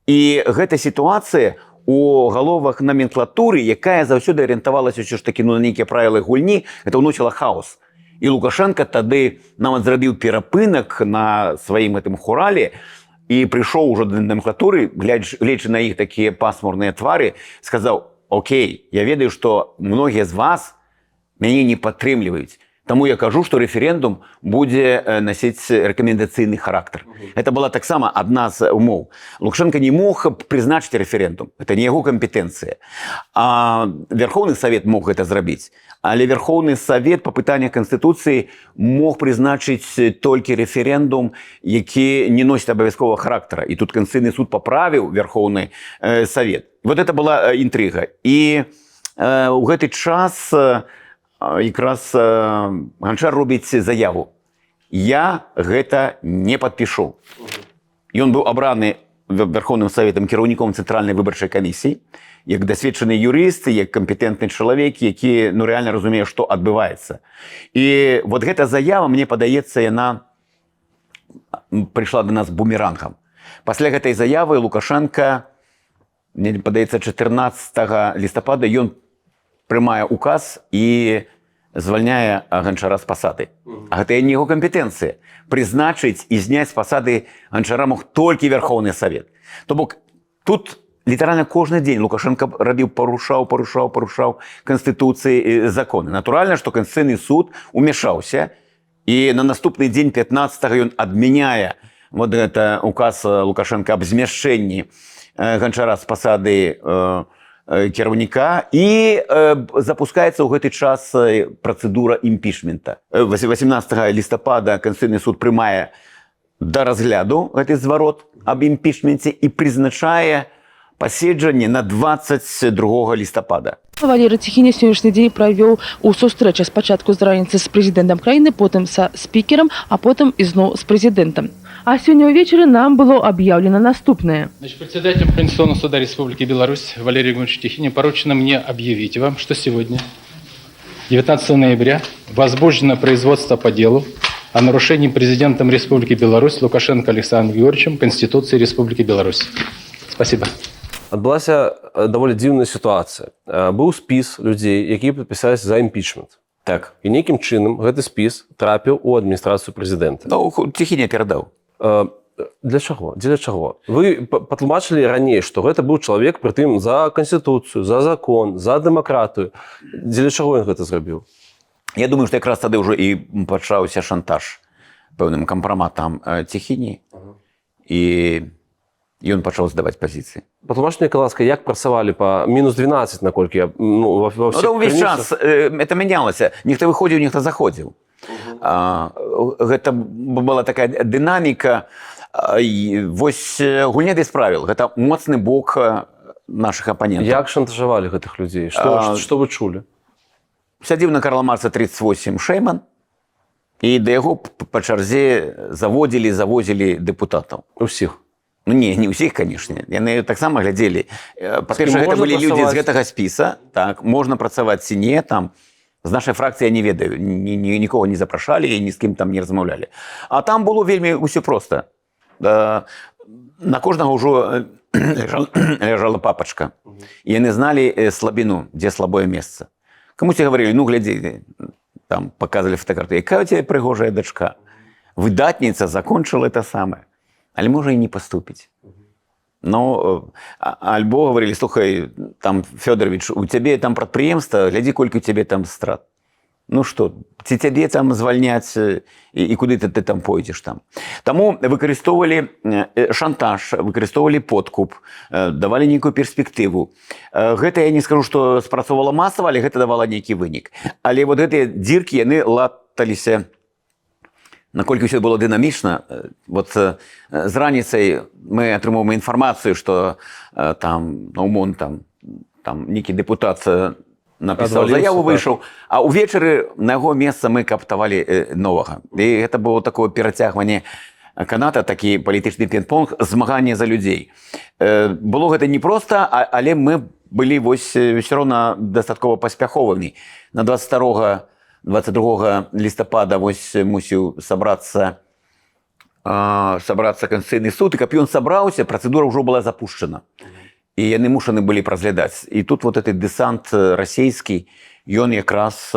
S2: І гэта сітуацыя у галовах номенклатуры, якая заўсёды арыентавалася ўсё ж такі на нейкія правілы гульні, гэта ўносіла хаос. І Лукашенко тады нават зрабіў перапынак на сваім гэтым хурале і прыйшоў ужо да номенклатуры, гледзячы на іх такія пасмурныя твары, сказаў: «Окей, я ведаю, што многія з вас мяне не падтрымліваюць. Таму я кажу, што рэферэндум будзе насіць рэкамендацыйны характар». Гэта была таксама адна з умоў. Лукашенко не мог прызначыць рэферэндум. Гэта не яго кампетэнцыя. Верховны Савет мог гэта зрабіць. Але Верховны Савет па пытаннях Канстытуцыі мог прызначыць толькі рэферэндум, які не носіць абавязковага характара. І тут Канстытуцыйны суд паправіў Верховны Савет. Вот это была інтрыга. І ў гэты час якраз Ганчар робіць заяву: «Я гэта не падпішу». Ён быў абраны Верховным Саветам кіраўніком Цэнтральнай выбарчай камісіі, як дасведчаны юрыст, як кампетэнтны чалавек, які рэальна разумее, што адбываецца. І вот гэта заява, мне падаецца, яна прыйшла да нас бумерангам. Пасля гэтай заявы Лукашенко, мне падаецца, 14 лістапада ён прымае указ і звальняе Ганчара з пасады. А гэта не яго кампетэнцыя. Прызначыць і зняць з пасады Ганчара мог толькі Верховны Савет. То бок, тут літаральна кожны дзень Лукашенко рабіў, парушаў Канстытуцыі і законы. Натуральна, што Канстытуцыйны суд умешаўся, і на наступны дзень 15-го ён адмяняе вот гэта указ Лукашенко аб змяшчэнні Ганчара з пасады кіраўніка, і запускаецца ў гэты час працэдура імпічмента. 18 лістапада Канстытуцыйны суд прымае да разгляду гэты зварот аб імпічменце і прызначае паседжанне на 22 лістапада.
S8: Валерий Цихиня сённяшні дзень правёў у сустрэчы спачатку з раніцы з прэзідэнтам краіны, потым са спікерам, а потым ізноў з прэзідэнтам. А сегодня увечері нам было объявлено наступное.
S9: Председателем Конституционного суда Республики Беларусь Валерию Егоровичу Тихине поручено мне объявить вам, что сегодня, 19 ноября, возбуждено производство по делу о нарушении президентом Республики Беларусь Лукашенко Александром Георгиевичем Конституции Республики Беларусь. Спасибо.
S1: Адбылася даволі дзіўная сітуацыя. Быў спіс людзей, якія падпісаліся за імпічмент.
S2: Так.
S1: І нейкім чынам гэты спіс трапіў у адміністрацыю прэзідэнта.
S2: Ну, Тихіня перадаў.
S1: Для чаго? Дзеля чаго? Вы патлумачылі раней, што гэта быў чалавек, прытым за Канстытуцыю, за закон, за дэмакратыю. Дзеля чаго ён гэта зрабіў?
S2: Я думаю, што якраз тады ўжо і пачаўся шантаж пэўным кампраматам Тихіні. І ён пачаў здаваць пазіцыі.
S1: Патлумачце, ласка, як працавалі па мінус 12, наколькі я... Ну,
S2: увесь час это мянялася. Нехта выходзіў, нехта заходзіў. Гэта была такая дынаміка. Вось гульня без правіл. Гэта моцны бок нашых апанентаў.
S1: Як шантажавалі гэтых людзей? Што вы чулі?
S2: Сядзіў на Карла Маркса 38 Шэйман, і да яго па чарзе завозілі дэпутатаў.
S1: Усіх?
S2: Ну, не ўсіх, канешне. Яны таксама глядзелі. Па-першае, гэта былі людзі з гэтага спіса. Так, можна працаваць ці не, там. З нашай фракцыі я не ведаю. Нікога не запрашалі і ні з кім там не размаўлялі. А там было вельмі ўсё проста. на кожнага ўжо ляжала папачка. І яны зналі слабіну, дзе слабое месца. Камусь говорили, ну, глядзі, там показывали фотографию, якая у тебя пригожая дочка. Выдатница, закончила это самое. Але можа и не поступить. Но альбо говорили, слухай, там, Федорович, у тебе там прадпрыемства, гляди, колькі у тебе там страт. Ну что, ці тебе там звальняць і куды ты там пойдзеш там. Таму выкарыстоўвалі шантаж, выкарыстоўвалі подкуп, давалі нейкую перспектыву. Гэта я не скажу, што спрацоўвала масава, але гэта давала нейкі вынік. Але вот гэтыя дзіркі, яны латаліся, наколькі ўсё было дынамічна. Вот з раніцай мы атрымоўваем інфармацыю, што там, умоўна, там нейкі дэпутат написал заяву, выйшаў, а ўвечары на яго месца мы каптавалі новага. І гэта было такое перацягванне каната, такі палітычны пінг-понг, змаганне за людзей. Было гэта непроста, але мы былі ўсё роўна дастаткова паспяховымі. На 22 лістапада мусіў сабрацца Канстытуцыйны суд, і каб ён сабраўся, працэдура ўжо была запушчана. І яны мушаны былі разглядаць. І тут вот этот десант расійскі, ён якраз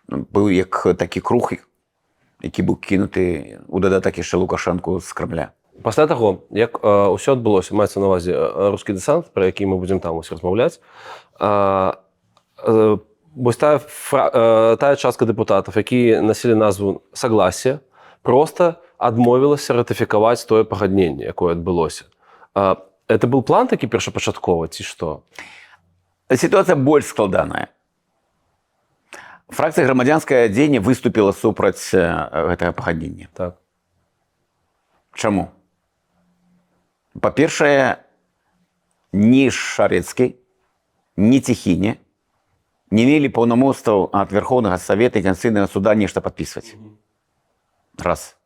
S2: быў як такі круг, які быў кінуты у дадатак яшчэ Лукашэнку з Крамля.
S1: Пасля таго, як ўсё адбылося, маецца на ўвазе рускі десант, пра які мы будзем там размаўляць, вось тая частка дэпутатаў, якія насілі назву «Согласие», проста адмовілася ратыфікаваць тое пагадненне, якое адбылося. Это был план такі першапачатковы, ці што?
S2: Ситуация больш складаная. Фракцыя «Грамадзянскае дзеянне» выступіла супраць гэтага пагаднення.
S1: Так.
S2: Чаму? Па-першае, ні Шарэцкі, ні Ціхіне не мелі паўнамоцтваў ад Верхоўнага Савета і Конституцыйнага суда нешта падпісваць. Раз.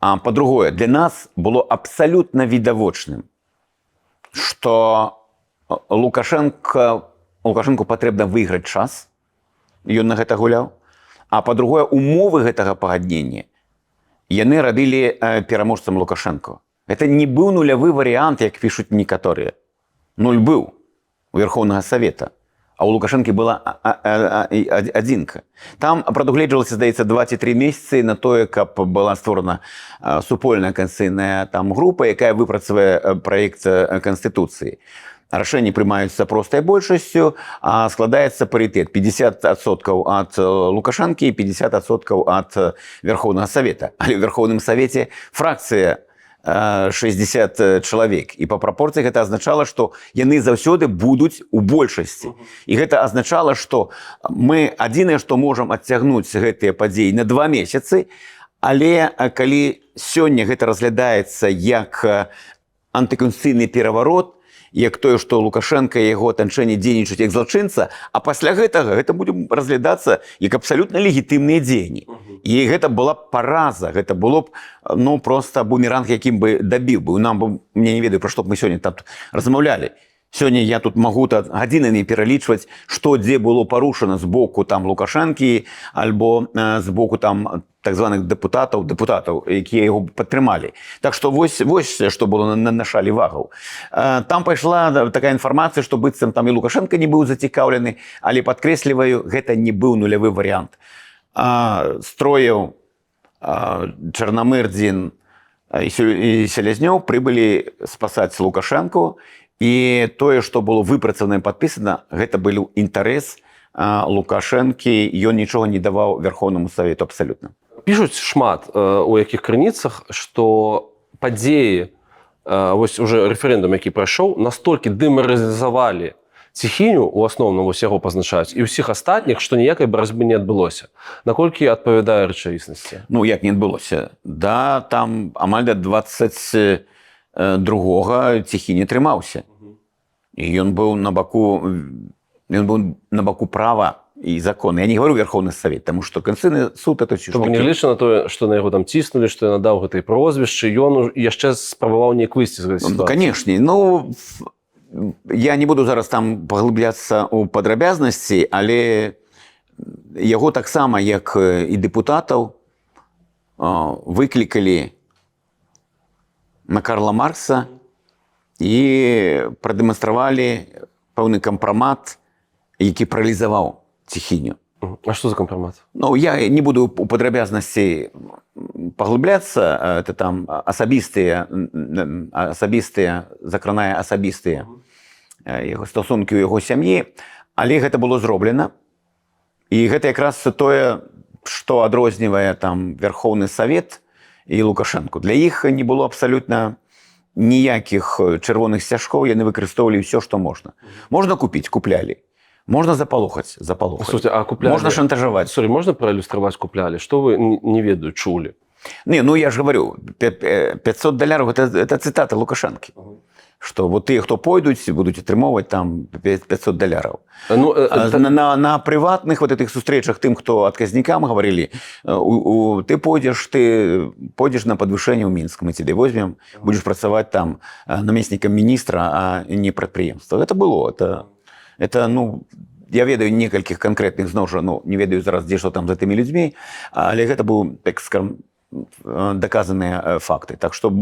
S2: А па-другое, для нас было абсалютна відавочным, што Лукашэнку патрэбна выйграць час, ён на гэта гуляў, а па-другое, умовы гэтага пагаднення яны рабілі пераможцам Лукашэнку. Гэта не быў нулявы варыянт, як пішуць некаторыя. Нуль быў у Верхоўнага Савета, а у Лукашэнкі была адзінка. Там прадугледжвалася, здаецца, 2 ці 3 месяцы на тое, каб была створана супольная канстытуцыйная група, якая выпрацавае праект Канстытуцыі. Рашэнні прымаюцца простай большасцю, а складаецца парытэт 50% ад Лукашэнкі і 50% ад Верхоўнага Савета. Але ў Верхоўным Савеце фракцыя 60 чалавек. І па прапорцыі гэта азначала, што яны заўсёды будуць у большасці. І гэта азначала, што мы адзінае, што можам адцягнуць гэтыя падзеі на 2 месяцы, але калі сёння гэта разглядаецца як антыканстытуцыйны пераварот, як тое, што Лукашэнка і яго атачэнне дзейнічаюць як злачынца, а пасля гэтага гэта будзе разглядацца як абсалютна легітымныя дзеянні. І гэта была параза, гэта было б проста бумеранг, якім бы дабіў бы. Мне не ведаю, пра што б мы сёння там размаўлялі. Сёння я тут магу гадзінамі пералічваць, што дзе было парушана з боку там Лукашэнкі альбо з боку там так званых дэпутатаў, якія яго падтрымалі. Так што вось што было на шалі вагаў. Там пайшла такая інфармацыя, што быццам там і Лукашэнка не быў зацікаўлены, але падкрэсліваю, гэта не быў нулявы варыянт. Строеў, Чарнамырдзін і Селязнёў прыбылі спасаць Лукашэнку. І тое, што было выпрацавана і падпісана, гэта быў інтарэс Лукашэнкі, ён нічога не даваў Верхоўнаму Савету абсалютна.
S1: Пішуць шмат у якіх крыніцах, што падзеі, вось уже рэферэндум, які прайшоў, настолькі дэмаралізавалі Ціхіню, у асноўным вось яго пазначаюць, і ўсіх астатніх, што ніякай барацьбы не адбылося. Наколькі адпавядае рэчаіснасці?
S2: Ну, як не адбылося? Да, там амаль да 22-го Ціхіне трымаўся. І ён быў на баку права і закона. Я не говорю Верховный Совет, тому што Конституцыйны суд это чушь.
S1: Тобто, нягледзячы на тое, што на яго там ціснулі, што ён надаў гэтыя прозвішчы, ён яшчэ спрабаваў неяк выйсці з гэтай сітуацыі.
S2: Канешне. Ну, я не буду зараз там паглыбляцца ў падрабязнасці, але яго таксама, як і дэпутатаў, выклікалі на Карла Маркса і прадэманстравалі пэўны кампрамат, які паралізаваў ціхіню.
S1: А что за компромат?
S2: Ну, я не буду у падрабязнасці паглыбляцца, это там асабістыя, закранае асабістыя яго стасункі ў яго сям'і, але гэта было зроблена. І гэта якраз тое, што адрознівае там Верховны Савет і Лукашэнку. Для іх не было абсалютна ніякіх чырвоных сцяжкоў, яны выкарыстоўвалі ўсё, што можна. Можна купіць, куплялі. Можно запалохать.
S1: Слушайте, а купляли?
S2: Можно шантажевать.
S1: Сори, можно проиллюстрировать купляли? Что вы не ведаю, чули?
S2: Не, ну я же говорю, $500 это цитата Лукашенки. Что вот те, кто пойдут, будут атрымоўваць там $500.
S1: Ну,
S2: на приватных вот этих встречах тем, кто отказникам говорили, ты пойдешь на подвышение в Минск, мы тебя возьмем, будешь працаваць там наместником министра, а не предприемства. Это было, это, ну, я ведаю некалькіх конкретных, зноў жа, ну, не ведаю зараз, дзе што там за тымі людзьмі, але гэта быў, так скажем, доказаныя факты. Так што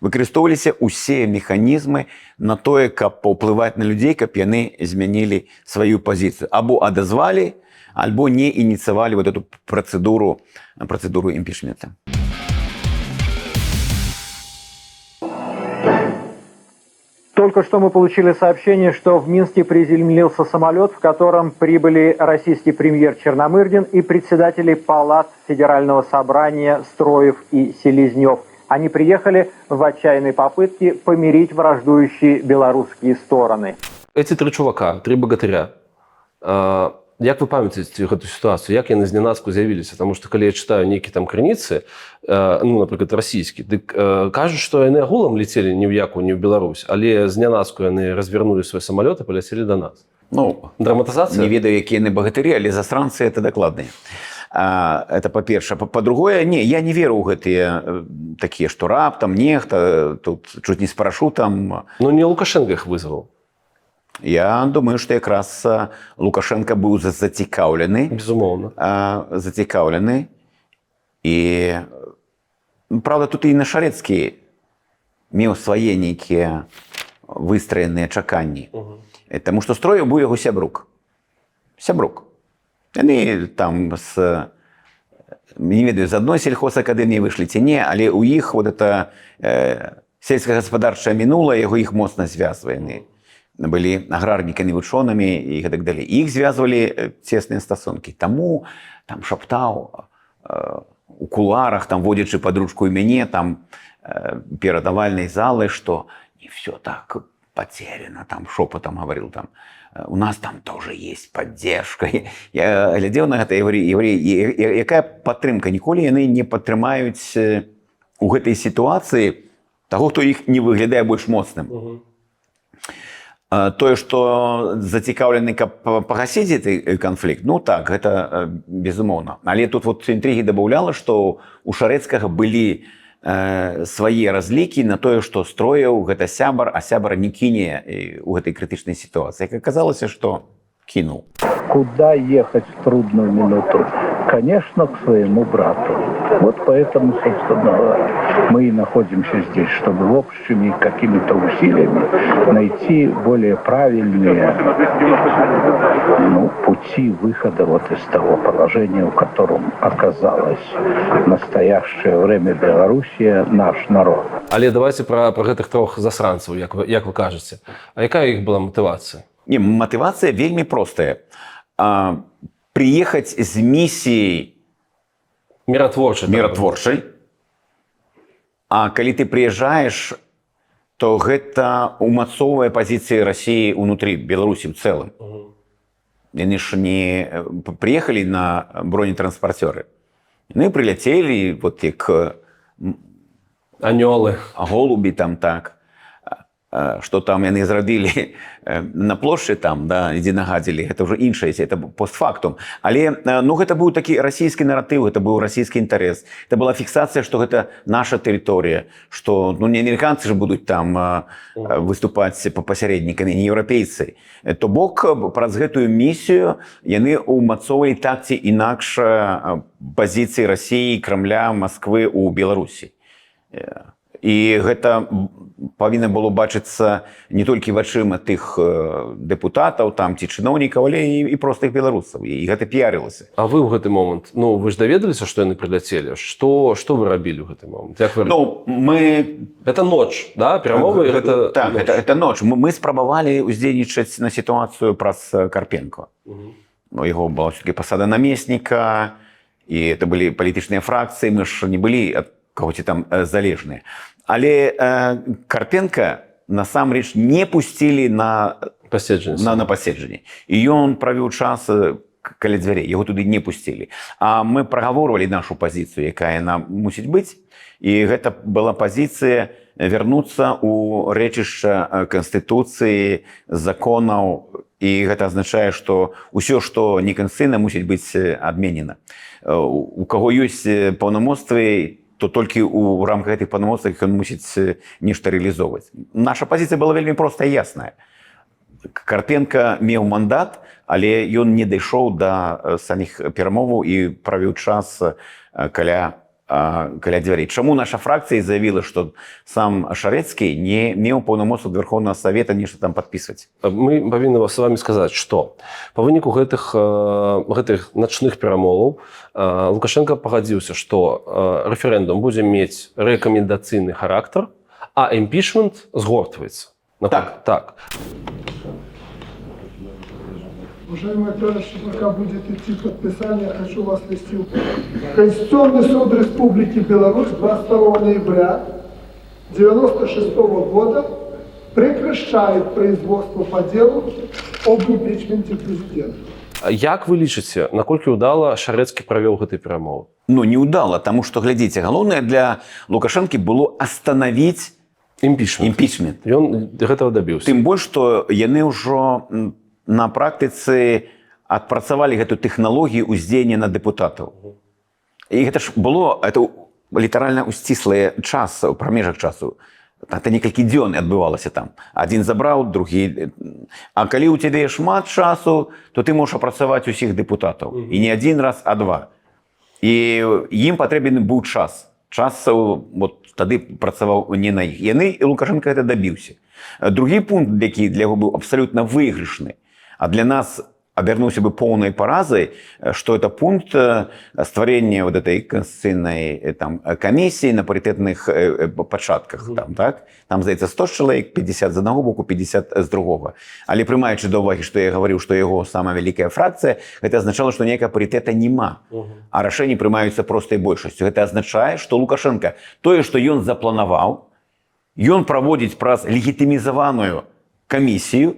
S2: выкарыстоўваліся ўсе механізмы на тое, каб паўплываць на людзей, каб яны змянілі сваю пазіцыю. Або адазвалі, альбо не ініцыявалі вот эту процедуру імпічмента.
S10: Только что мы получили сообщение, что в Минске приземлился самолет, в котором прибыли российский премьер Черномырдин и председатели палат Федерального собрания Строев и Селезнев. Они приехали в отчаянной попытке помирить враждующие белорусские стороны.
S1: Эти три чувака, три богатыря, як вы памятаеце гэту сітуацыю, як яны знянацку з'явіліся? Таму што калі я чытаю нейкія там крыніцы, ну, напрыклад, расійскі, дык кажуць, што яны агулам летелі ні ў якую, ні ў Беларусь, але знянацку яны развернули свой самолет і паляцелі да нас.
S2: Ну,
S1: драматызацыя?
S2: Не ведаю, якія яны багатырі, але засранцы это дакладныя. Это па-першае. Па-другое, не, я не веру ў гэтыя такія, што раптам нехта, тут чуць не з парашутам.
S1: Ну, не Лукашенко іх вызваў.
S2: Я думаю, што якраз Лукашенко быў зацікаўлены.
S1: Безумоўна.
S2: Зацікаўлены. І, правда, тут і на Шарэцкі меў свае нейкія выстраеныя чаканні. Таму што Строев быў яго сябрук. Сябрук. Яны там не ведаю, з адной сельхозакадэміі выйшлі ці не, але ў іх вот это сельскагаспадарчае мінулае, яго іх моцна звязвае. Былі аграрнікамі, вучонамі і гэтак далей. Іх звязвалі цесныя стасункі. Таму там шаптаў у кулуарах, там водзячы пад ручку і мяне, там перад авальнай залай, што не все так потеряно, там шепотом говорил, там у нас там тоже есть поддержка. Я глядзеў на гэта і говорю, якая падтрымка? Ніколі яны не падтрымаюць у гэтай сітуацыі таго, хто іх не выглядае больш моцным. Тое, што зацікаўлены, каб пагасіць гэты канфлікт, ну так, гэта безумоўна. Але тут вот інтрыгі дабаўляла, што у Шарэцкага былі свае разлікі на тое, што Строев гэта сябар, а сябар не кіне ў гэтай крытычнай сітуацыі. Як аказалася, што кинул.
S11: Куда ехать в трудную минуту? Конечно, к своему брату. Вот поэтому, собственно, мы и находимся здесь, чтобы общими какими-то усилиями найти более правильные пути выхода вот из того положения, в котором оказалась в настоящее время Белоруссия, наш народ.
S1: Але давайте про гэтых трох засранцаў, як вы кажаце. А якая іх была матывацыя?
S2: Не, мотивация вельми простая. Приехать з миссией миротворчай. А калі ты приезжаешь, то гэта умацоўвае пазіцыі России внутри Беларуси в целом. Яны ж не приехали на бронетранспортеры. Яны прилетели вот як
S1: анёлы,
S2: голуби там так. Что там яны зрабілі на плошчы там, да, ідзе нагадзілі, гэта ўжо іншае, это постфактум. Але гэта быў такі расійскі наратыў, гэта быў расійскі інтарэс. Это была фіксацыя, што гэта наша тэрыторыя, што не амерыканцы ж будуць там выступаць пасярэднікамі, не еўрапейцы. То бок праз гэтую місію яны ўмацоўвалі так ці інакш пазіцыі Расіі, Крамля, Масквы ў Беларусі. І гэта павінна было бачыцца не толькі вачыма тых дэпутатаў там ці чыноўнікаў, але і простых беларусаў. І гэта піарылася.
S1: А вы ў гэты момант, ну, вы ж даведаліся, што яны прыляцелі? Што вы рабілі ў гэты момант? Як вы...
S2: Ну, мы...
S1: Это ноч, да? Перамовы?
S2: Так, это ноч. Мы спрабавалі ўздзейнічаць на сітуацыю праз Карпенко. У яго была все-таки пасада намесніка, і это былі палітычныя фракцыі, мы ж не былі ад кагосьці там залежныя. Але Карпенка насамрэч не пусцілі на паседжанне. І ён правёў час каля дзвярэй, яго туды не пусцілі. А мы прагаворвалі нашу пазіцыю, якая яна мусіць быць, і гэта была пазіцыя вярнуцца ў рэчышча Канстытуцыі, законаў, і гэта азначае, што ўсё, што неканстытуцыйна, мусіць быць адменена. У каго ёсць паўнамоцтвы, то толькі ў рамках гэтых паўнамоцтваў ён мусіць нешта рэалізоўваць. Наша пазіцыя была вельмі простая і ясная. Карпенка меў мандат, але ён не дайшоў да саміх перамоваў і правіў час каля дзвярэй. Чаму наша фракцыя заявіла, што сам Шарэцкі не меў паўнамоцтваў ад Верховнага Савета нешта там падпісваць?
S1: Мы павінны з вамі сказаць, што па выніку гэтых начных перамоваў Лукашенко пагадзіўся, што рэферэндум будзе мець рэкамендацыйны характар, а імпічмент згортваецца. Так.
S4: Уважаемый товарищ, пока будет идти подписание, хочу вас ввести в Конституционный суд Республики Беларусь 22 ноября 1996 года прекращает производство по делу об импичменте президента.
S1: Як вы лічыце, наколькі ўдала Шарэцкі правёў гэтай перамовы?
S2: Ну, не ўдала, таму што, глядзіце, галоўнае для Лукашэнкі было астанавіць імпічмент.
S1: Ён гэтага дабіўся.
S2: Тым больш, што яны ўжо на практыцы адпрацавалі гэту тэхналогію ўздзеяння на дэпутатаў. І гэта ж было, это літаральна ў сціслы час, у прамежак часу. Это некалькі дзён адбывалася там. Адзін забраў, другі... А калі ў цябе шмат часу, то ты можаш апрацаваць усіх дэпутатаў. І не адзін раз, а два. І ім патрэбен быў час. Час вот, тады працаваў не на іх. Яны, і Лукашенко гэта дабіўся. Другі пункт, які для яго быў абсалютна выйгрышны, а для нас абярнуўся бы поўнай паразай, што это пункт стварэння вот этой конституцыйнай там камісіі на паритетных пачатках. Там, здаецца, 100 чалавек, 50 з аднаго боку, 50 з другога. Але прымаючы да ўвагі, што я гаварыў, што яго самая вялікая фракцыя, гэта азначала, што ніякага паритэта няма. А рашэнні прымаюцца простай большасцю. Гэта азначае, што Лукашенко тое, што ён запланаваў, ён праводзіць праз легітымізаваную камісію,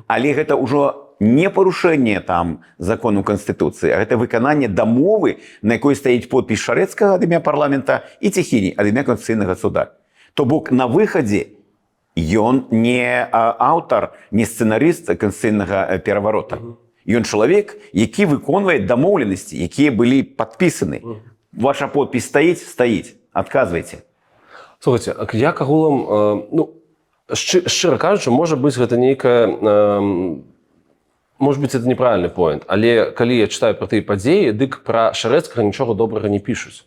S2: але гэта ўжо не парушэнне там закону Конституцыі, а гэта выкананне дамовы, на якой стаіць подпіс Шарэцкага ад імя парламента і Цехіні ад імя Конституцыйнага суда. То бок на выхадзе ён не аўтар, не сцэнарыст конституцыйнага пераварота. Ён чалавек, які выконвае дамоўленасці, якія былі падпісаны. Ваша подпіс стаіць? Стаіць. Адказвайце.
S1: Слухайте, як агулам, ну, шчыра кажучы, можа быць гэта нейкая... Может быть, это неправильный поинт, але калі я читаю про тыя падзеі, дык пра Шарэцкага нічога добрага не пішуць.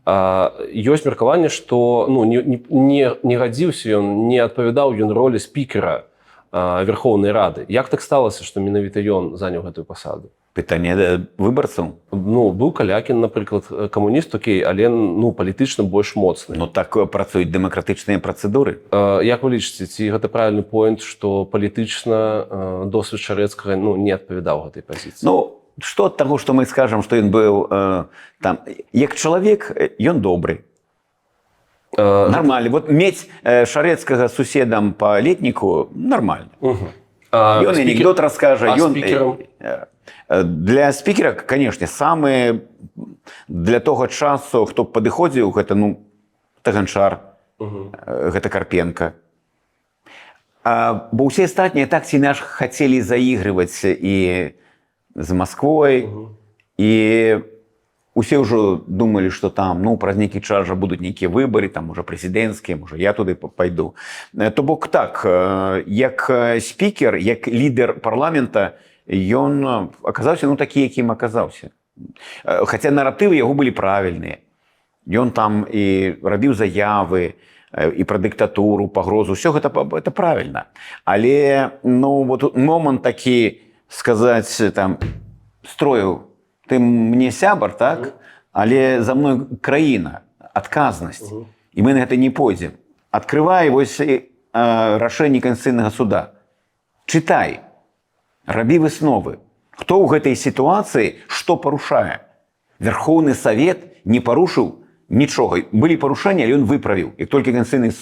S1: Ёсць меркаванне, што не гадзіўся ён, не адпавядаў ён ролі спікера Верховнай Рады. Як так сталася, што менавіта ён заняў гэтую пасаду?
S2: Пытанне выбарцаў?
S1: Ну, быў Калякін, напрыклад, камуніст, окей, але палітычна больш моцны.
S2: Ну, так працуюць дэмакратычныя працэдуры.
S1: Як вы лічыце, ці гэта правільны поінт, што палітычна досвед Шарэцкага не адпавядаў гэтай пазіцыі?
S2: Ну, што ад таго, што мы скажам, што ён быў там... Як чалавек, ён добры. Нормальны. Вот мець Шарэцкага суседам па летніку нормальна. Ён анекдот раскажа.
S1: А спікерам?
S2: Для спікера, конечно, самы для того часу, хто падыходзіў, гэта, гэта Ганчар, гэта Карпенка. Бо ўсе астатнія так ці інакш хацелі заігрываць і з Масквой, і усе ўжо думалі, што там, праз нейкі час жа будуць нейкія выбары, там, можа, прэзідэнцкія, можа, я туды пайду. То бок так, як спікер, як лідар парламента, ён аказаўся такі, якім аказаўся. Хаця наратывы яго былі правільныя. Ён там і рабіў заявы, і пра дыктатуру, пагрозу, ўсё гэта правільна. Але ну, вот момант такі сказаць там строю, ты мне сябар, так? Але за мной краіна, адказнасць. І мы на гэта не пойдзем. Адкрывай вось рашэнне Конституцыйнага суда. Чытай, рабі высновы. Хто ў гэтай сітуацыі што парушае? Верховны Савет не парушыў нічога. Былі парушэнні, але ён выправіў. Як толькі Конституцыйны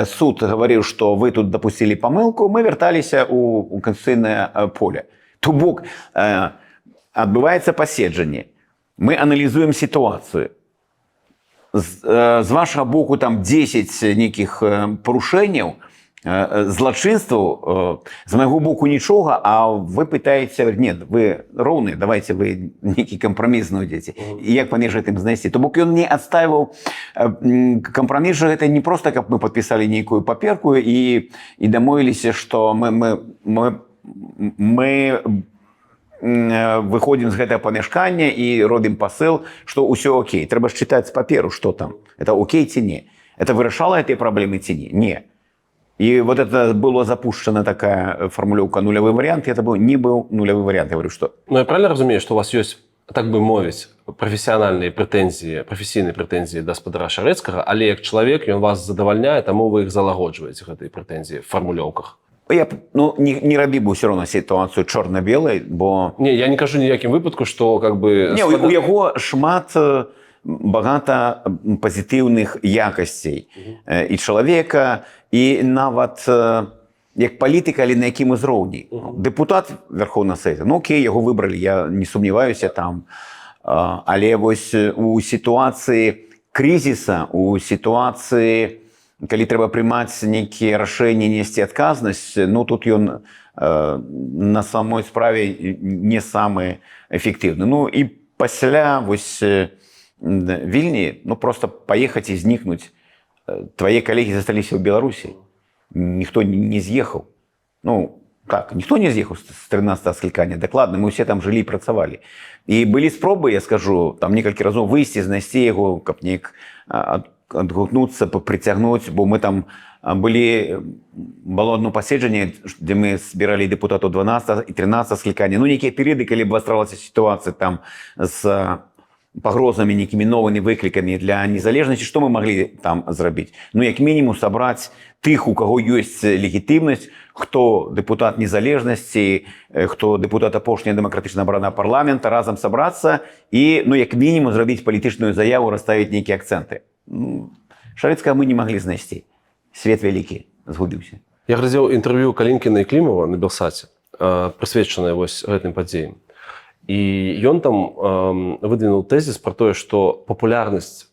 S2: суд гаварыў, што вы тут дапусцілі памылку, мы вярталіся ў канстытуцыйнае поле. То бок, адбываецца паседжанне. Мы аналізуем сітуацыю. З вашага боку там 10 нейкіх парушэнняў, злачынстваў, з майго боку нічога, а вы пытаеце, нет, вы роўныя, давайте вы нейкі кампраміс знойдзеце. І як паміж гэтым знайсці? То бок ён не адстайваў кампраміс, жа гэта не проста, каб мы падпісалі нейкую паперку і дамовіліся, што мы выходзім з гэтага памяшкання і робім пасыл, што ўсё окей. Трэба ж чытаць з паперу, што там. Это окей ці не? Это вырашала гэтыя праблемы ці не? Не. И вот это было запущена такая формулировка нулевой вариант, и это не был нулевой вариант. Я говорю, что...
S1: Ну, я правильно разумею, что у вас есть, так бы мовить, профессиональные претензии, профессийные претензии до спадара Шарэцкага, але як человек, он вас задовольняет, таму вы их залагодживаете, этой претензии в формулировках?
S2: Я не рабі бы все равно ситуацию чорно-белой, бо...
S1: Не, я не кажу ніяким випадку, что как бы...
S2: Не, у яго шмат багата пазітыўных якасцей і чалавека, і нават як палітыка, але на якім узроўні. Дэпутат Верховнага Савета, ну окей, яго выбралі, я не сумняваюся там, але вось у сітуацыі крызіса, у сітуацыі, калі трэба прымаць нейкія рашэнні, несці адказнасць, ну тут ён на самой справе не самы эфектыўны. Ну і пасля вось Вільні, ну просто паехаць і знікнуць. Твае калегі засталіся ў Беларусі. Ніхто не з'ехаў. Ну, так, ніхто не з'ехаў з 13-го склікання. Дакладна, мы ўсе там жылі і працавалі. І былі спробы, я скажу, там некалькі разоў выйсці, знайсці яго, каб неяк адгукнуцца, прыцягнуць, бо мы там было одно паседжанне, дзе мы збіралі дэпутатаў 12 і 13 склікання. Ну, нейкія перыяды, калі абвастралася сітуацыя там з пагрозамі, нейкімі новымі выклікамі для незалежнасці, што мы маглі там зрабіць? Ну, як мінімум, сабраць тых, у каго ёсць легітымнасць, хто дэпутат незалежнасці, хто дэпутат апошняга дэмакратычна абранага парламента, разам сабрацца і, ну, як мінімум, зрабіць палітычную заяву, расставіць нейкія акцэнты. Шарэцкага мы не маглі знайсці. Свет вялікі згубіўся.
S1: Я глядзеў інтэрв'ю Калінкіна і Клімова на Белсаце, прысвечанае вось гэтым падзеям. І ён там выдвинуў тэзіс пра тое, што папулярнасць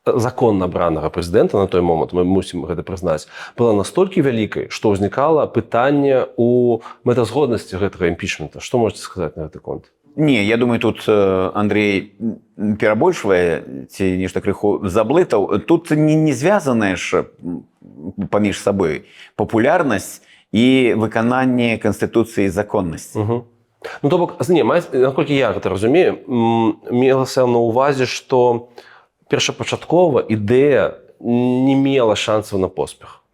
S1: законна абранага прэзідэнта на той момант, мы мусім гэта прызнаць, была настолькі вялікай, што ўзнікала пытанне ў мэтазгоднасці гэтага імпічмента. Што можаце сказаць на гэты конт?
S2: Не, я думаю, тут Андрей перабольшвае ці нешта крыху заблытаў. Тут не звязанае ж паміж сабой папулярнасць і выкананне Канстытуцыі і законнасці.
S1: Ну, то бок, наколькі я гэта разумею, мелася на ўвазе, што першапачаткова ідэя не мела шансаў на поспех.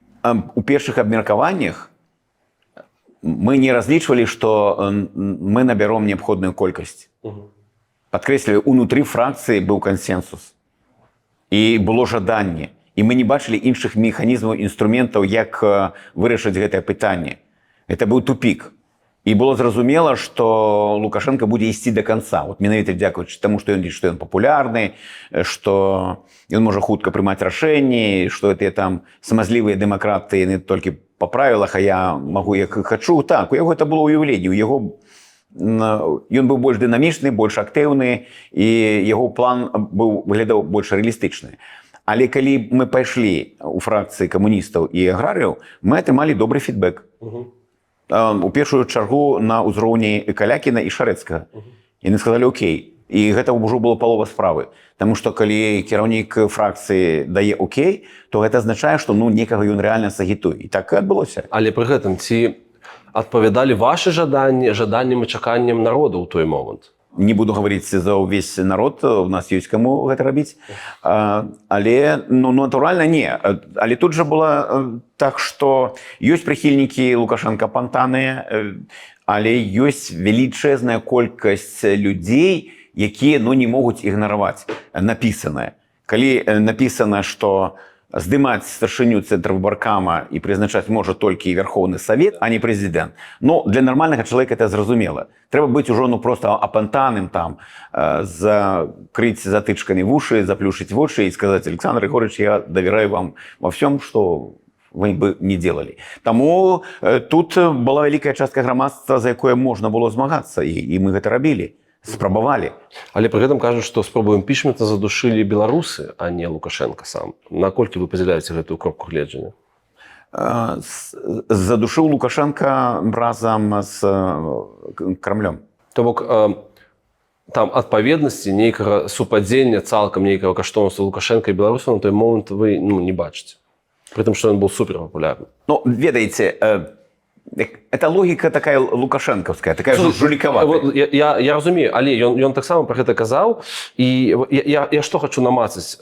S2: У першых абмеркаваннях мы не разлічвалі, што мы набяром неабходную колькасць. Падкрэсліваю, унутры фракцыі быў кансенсус. І было жаданне. І мы не бачылі іншых механізмаў, інструментаў, як вырашыць гэтае пытанне. Гэта быў тупік. І было зразумела, што Лукашенко будзе ісці да канца. Вот менавіта дзякуючы таму, што ён лічыць, што ён папулярны, што ён можа хутка прымаць рашэнні, што гэтыя там смазлівыя дэмакраты, яны толькі па правілах, а я магу як хачу. Так, у яго гэта было ўяўленне. Ён быў больш дынамічны, больш актыўны, і яго план выглядаў больш рэалістычны. Але калі мы пайшлі у фракцыі камуністаў і аграрыяў, мы атрымалі добры фідбэк. У першую чаргу на ўзроўні Калякіна і Шарэцкага. Яны сказалі окей. І гэта ўжо было палова справы. Таму што калі кіраўнік фракцыі дае окей, то гэта азначае, што некага ён рэальна сагітуе. І так і адбылося.
S1: Але пры гэтым ці адпавядалі вашы жаданні, жаданням і чаканням народу ў той момант?
S2: не буду говорить за ўвесь народ, у нас ёсць каму гэта рабіць, але ну, натуральна не. Але тут жа было так, што ёсць прыхільнікі Лукашенка пантаныя, але ёсць велічэзная колькасць людзей, якія ну, не могуць ігнараваць напісанае. Калі напісана, што здымаць старшыню Цэнтрвыбаркама і прызначаць можа толькі Верховны Савет, а не прэзідэнт. Ну, для нармальнага чалавека это зразумела. Трэба быць ужо ну, просто апантаным там, закрыць затычкамі вушы, заплюшыць вочы і сказаць: Александр Григорьевич, я давяраю вам во всем, что вы бы не делали. Таму тут была вялікая частка грамадства, за якое можна было змагацца, і мы гэта рабілі. Спрабавалі.
S1: Але пры гэтым кажуць, што спробу імпічмента задушылі беларусы, а не Лукашенко сам. Наколькі вы падзяляеце гэтую кропку гледжання?
S2: Задушыў Лукашенко разам з Крамлём.
S1: То бок там адпаведнасці, нейкага супадзення цалкам нейкага каштоўнасця Лукашенко і беларусаў на той момант вы ну, не бачыце. Пры тым, што ён быў суперпапулярны.
S2: Ну, ведаеце, это логіка такая лукашэнкаўская, такая жулікаватая.
S1: Я разумею, але ён таксама пра гэта казаў, і я што хачу намацаць.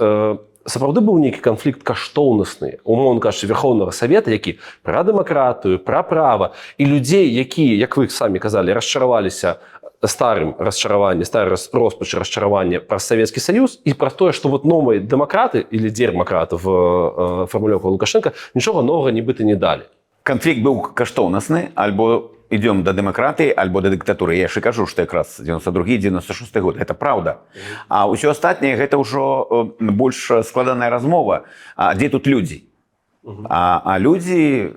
S1: Сапраўды быў нейкі канфлікт каштоўнасны, умоўна кажучы, Верховнага Савета, які пра дэмакратыю, пра права, і людзей, якія, як вы самі казалі, расчараваліся старым расчараванне, старай роспачы расчаравання праз Савецкі Саюз і пра тое, што вот новыя дэмакраты или дермакраты в фармулёўках Лукашенка нічога новага нібыта не далі.
S2: Канфлікт быў каштоўнасны, альбо ідём да дэмакратыі, альбо да дыктатуры. Я яшчэ кажу, што якраз 92-96 год. Гэта праўда. А ўсё астатняе гэта ўжо больш складаная размова. А дзе тут людзі? А людзі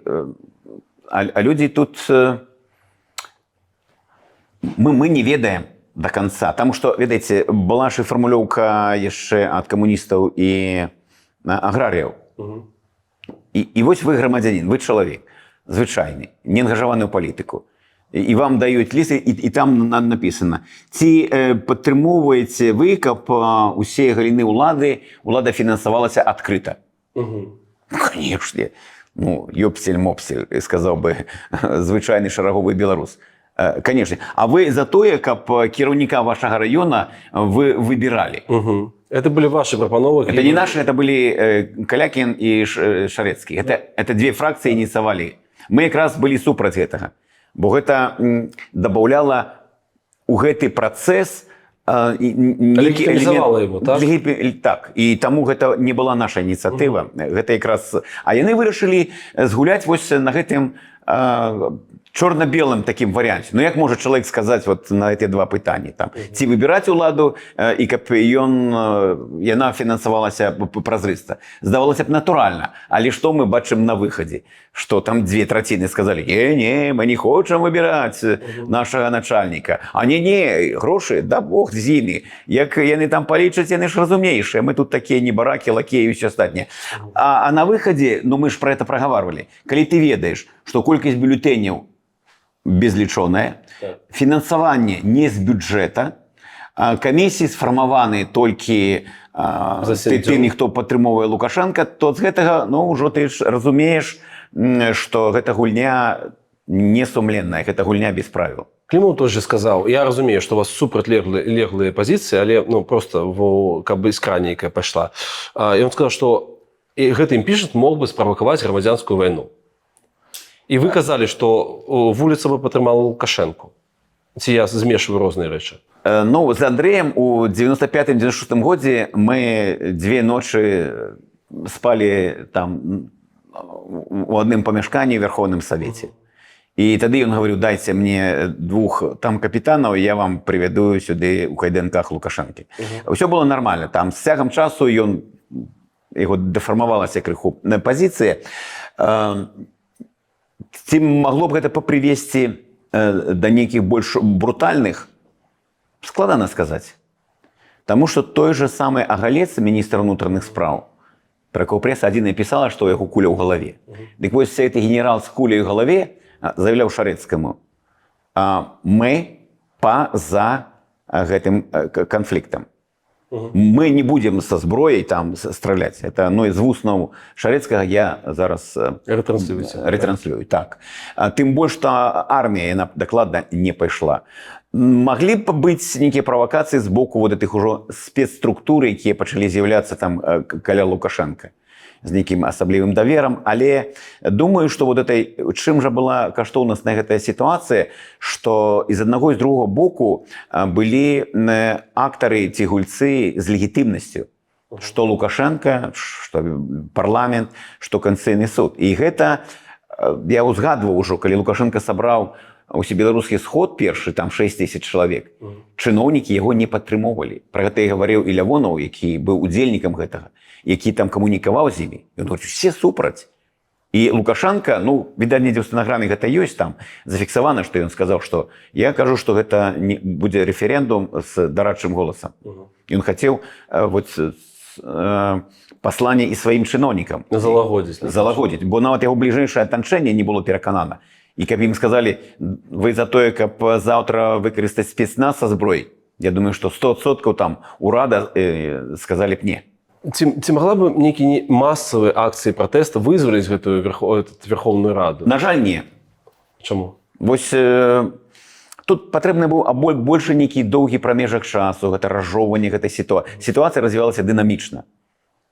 S2: тут мы не ведаем до конца. Таму што, ведаеце, была ж фармулёўка яшчэ ад камуністаў і аграрыяў. І вось вы грамадзянін, вы чалавек звычайны, не ангажаваны ў палітыку. І вам даюць ліст, і там напісана: ці падтрымоўваеце вы, каб усе галіны ўлада фінансавалася адкрыта? Канешне. Ну, ёпсель-мопсель, сказаў бы звычайны шараговы беларус. Канешне. А вы за тое, каб кіраўніка вашага раёна вы выбіралі?
S1: Это были ваши прапановы.
S2: Это не наши, это были Калякін і Шарэцкі. Это две фракцыі ініцыявалі. Мы якраз былі супраць гэтага. Бо гэта дабаўляла ў гэты працэс
S1: легітымізавала его, так?
S2: Так. І таму гэта не была наша ініцыятыва. Гэта якраз... А яны вырашылі згуляць вось на гэтым чорна-белым такім варыянце. Ну як можа чалавек сказаць вот на гэтыя два пытанні? Там, ці выбіраць уладу, і каб яна фінансавалася празрыста. Здавалася б натуральна. Але што мы бачым на выхадзе? Што там 2/3 сказалі: не, мы не хочам выбіраць нашага начальніка. А не, грошы, да бог з імі. Як яны там палічаць, яны ж разумнейшыя. Мы тут такія небаракі, лакеі і ўсё астатняе. А на выхадзе, ну мы ж пра гэта прагаварвалі. Калі ты ведаеш, што колькасць бюлетэняў безлічоная, фінансаванне не з бюджэта, камісіі сфармаваны толькі тымі, хто падтрымоўвае Лукашенка, то з гэтага, ну, ўжо ты ж разумееш, што гэта гульня несумленная, гэта гульня без правіл.
S1: Клімаў тоже сказаў: я разумею, што у вас супрацьлеглыя пазіцыі, але ну, просто каб іскра нейкая пайшла. І ён сказаў, што гэты імпічмент мог бы справакаваць грамадзянскую вайну. І вы казалі, што вуліца бы падтрымала Лукашенку. Ці я змешваю розныя рэчы?
S2: Ну, з Андрэем у 95-96 годзе мы 2 ночы спалі там у адным памяшканні ў Верховным Савеце. І тады ён гаварыў: дайце мне 2 там капітанаў, я вам прывяду сюды ў кайданках Лукашэнкі. Усё было нармальна. Там з цягам часу яго дэфармавалася крыху пазіцыя. Ці магло б гэта прывесці да нейкіх больш брутальных? Складана сказаць. Таму што той же самы Агалец, міністр унутраных спраў, пра якого прэса адзіная пісала, што ў яго куля ў галаве. Дык вось гэты генерал з куляй у галаве заявляў Шарэцкаму: мы па-за гэтым канфліктам. Мы не будем со зброей там стрелять. Это из вуснаў Шарэцкага я зараз ретранслюю. Так. Тым больш, што армія, яна дакладна не пайшла. Маглі б быць нейкія правакацыі з боку вот этих ужо спецструктур, якія пачалі з'яўляцца там каля Лукашенка з нейкім асаблівым даверам, але думаю, што вот этой, чым жа была каштоўнасная гэтая сітуацыя, што з аднаго і з другога боку былі актары ці гульцы з легітымнасцю, што Лукашенко, што парламент, што Канстытуцыйны суд. І гэта я узгадваў ужо, калі Лукашенко сабраў усебеларускі сход першы, там 6 000 чалавек, чыноўнікі яго не падтрымоўвалі. Пра гэта і гаварыў і Лявонаў, які быў удзельнікам гэтага, які там камунікаваў з імі. Ён говорит, все супраць. І Лукашенко, відаць, недзе ў стэнаграме гэта ёсць, там зафіксавана, што ён сказаў, што я кажу, што гэта будзе рэферэндум з дарадчым голасам. Ён хацеў пасланне і сваім чыноўнікам. Залагодзіць. Бо нават яго бліжэйшае атачэнне не было пераканана. І каб ім сказалі, вы за тое, каб заўтра выкарыстаць спецназ са зброй, я думаю, што 100% там урада сказалі б не.
S1: Ці могла б нейкія масавыя акцыі пратэста вызваліць гэтую Верховную Раду?
S2: На жаль, не.
S1: Чаму?
S2: Вось тут патрэбны быў больше нейкі доўгі прамежак часу, гэта разжоўванне гэтай сітуацыі. Сітуацыя развівалася дынамічна.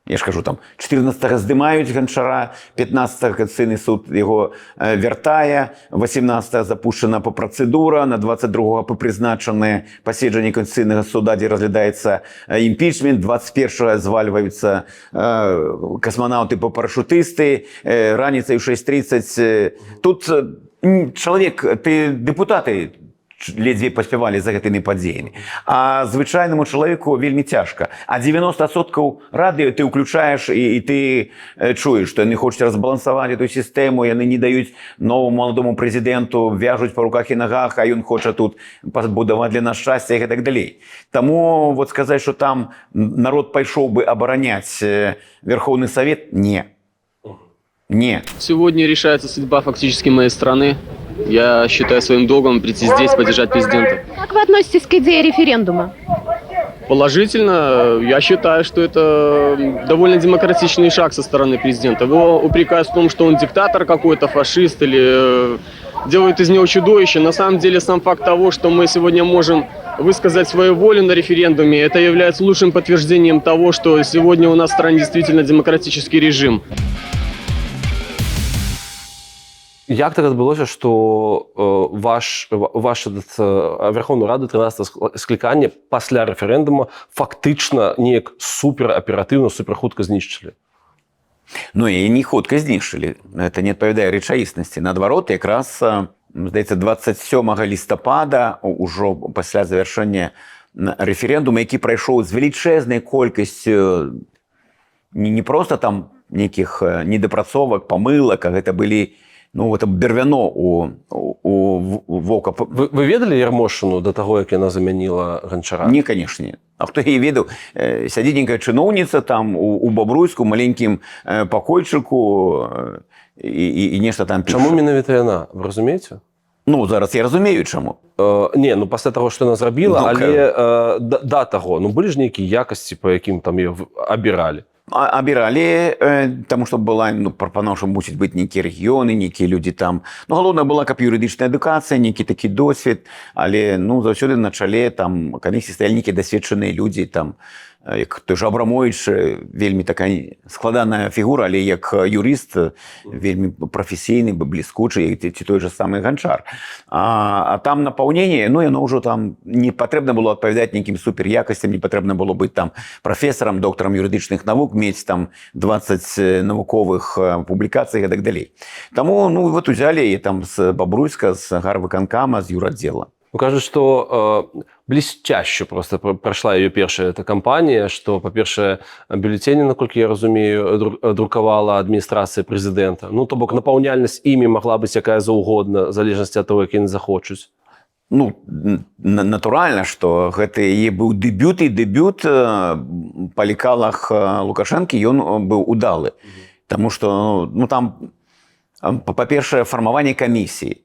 S2: Я ж кажу, там 14-го здымаюць Ганчара, 15-го Канстытуцыйны суд яго вяртае, 18-го запущена по працэдура, на 22-го прызначаныя паседжанні Канстытуцыйнага суда, дзе разглядаецца імпічмент, 21-го звальваюцца касманаўты-парашутысты, раніцай у 6:30. Тут чалавек, ты дэпутаты ледзьве паспявалі за гэтымі падзеямі. А звычайнаму чалавеку вельмі цяжка. А 90% радыё ты ўключаеш і ты чуеш, што яны хочуць разбалансаваць эту сістэму, яны не даюць новому маладому прэзідэнту, вяжуць па руках і нагах, а ён хоча тут пабудаваць для нас шчасце і гэтак далей. Таму вот сказаць, што там народ пайшоў бы абараняць Верховны Совет, не. Не.
S12: Сегодня решается судьба фактически моей страны. Я считаю своим долгом прийти здесь, поддержать президента.
S13: Как вы относитесь к идее референдума?
S12: Положительно. Я считаю, что это довольно демократичный шаг со стороны президента. Его упрекают в том, что он диктатор какой-то, фашист или делают из него чудовище. На самом деле сам факт того, что мы сегодня можем высказать свою волю на референдуме, это является лучшим подтверждением того, что сегодня у нас в стране действительно демократический режим.
S1: Як так адбылося, што ваша Верховную Раду 13-го склікання пасля рэферэндума фактычна неяк супераператыўна, суперхутка знішчылі?
S2: І не хутка знішчылі. Это не адпавядае рэчаіснасці. Наадварот, якраз, здаецца, 27 лістапада, ужо пасля завяршэння рэферэндума, які прайшоў з велічэзнай колькасцю не проста там нейкіх недапрацовак, памылак, а гэта былі это бервяно у вока.
S1: Вы ведалі Ярмошыну да таго, як яна замяніла Ганчара?
S2: Не, канешне. А хто яе ведаў? Сядзенькая чыноўніца там у Бабруйску, маленькім пакойчыку і нешта там піша.
S1: Чаму менавіта яна? Вы разумееце?
S2: Зараз я разумею, чаму.
S1: Не, пасля таго, што яна зрабіла, але да таго, былі ж нейкія якасці, па якім там яе абіралі?
S2: Абіралі, таму што была прапанова, што мусіць быць нейкія рэгіёны, нейкія людзі там. Галоўнае была, каб юрыдычная адукацыя, нейкі такі досвед, але заўсёды на чале там калісьці стаялі нейкія дасведчаныя людзі, там, як той же Абрамович, вельмі такая складаная фігура, але як юрыст вельмі прафесійны, бліскучы, ці той же самы Ганчар. А там напаўненне, яно ўжо там не патрэбна было адпавядаць нейкім суперякасцям, не патрэбна было быць там прафесарам, доктарам юрыдычных навук, мець там 20 навуковых публікацый і так далей. Таму вот узялі і там з Бабруйска, з гарвыканкама, з юраддзела.
S1: Кажуць, што блісцяще просто прайшла ее першая эта кампанія, што, па-першае, бюлетэні, наколькі я разумею, друкавала адміністрацыя прэзідэнта. То бок напаўняльнасць імі магла быць якая заўгодна, в залежнасці ад таго, як яны захочуць.
S2: Натуральна, што гэта яе быў дэбют, і дэбют па лекалах Лукашэнкі ён быў удалы. Таму што там, па-першае, фармаванне камісіі.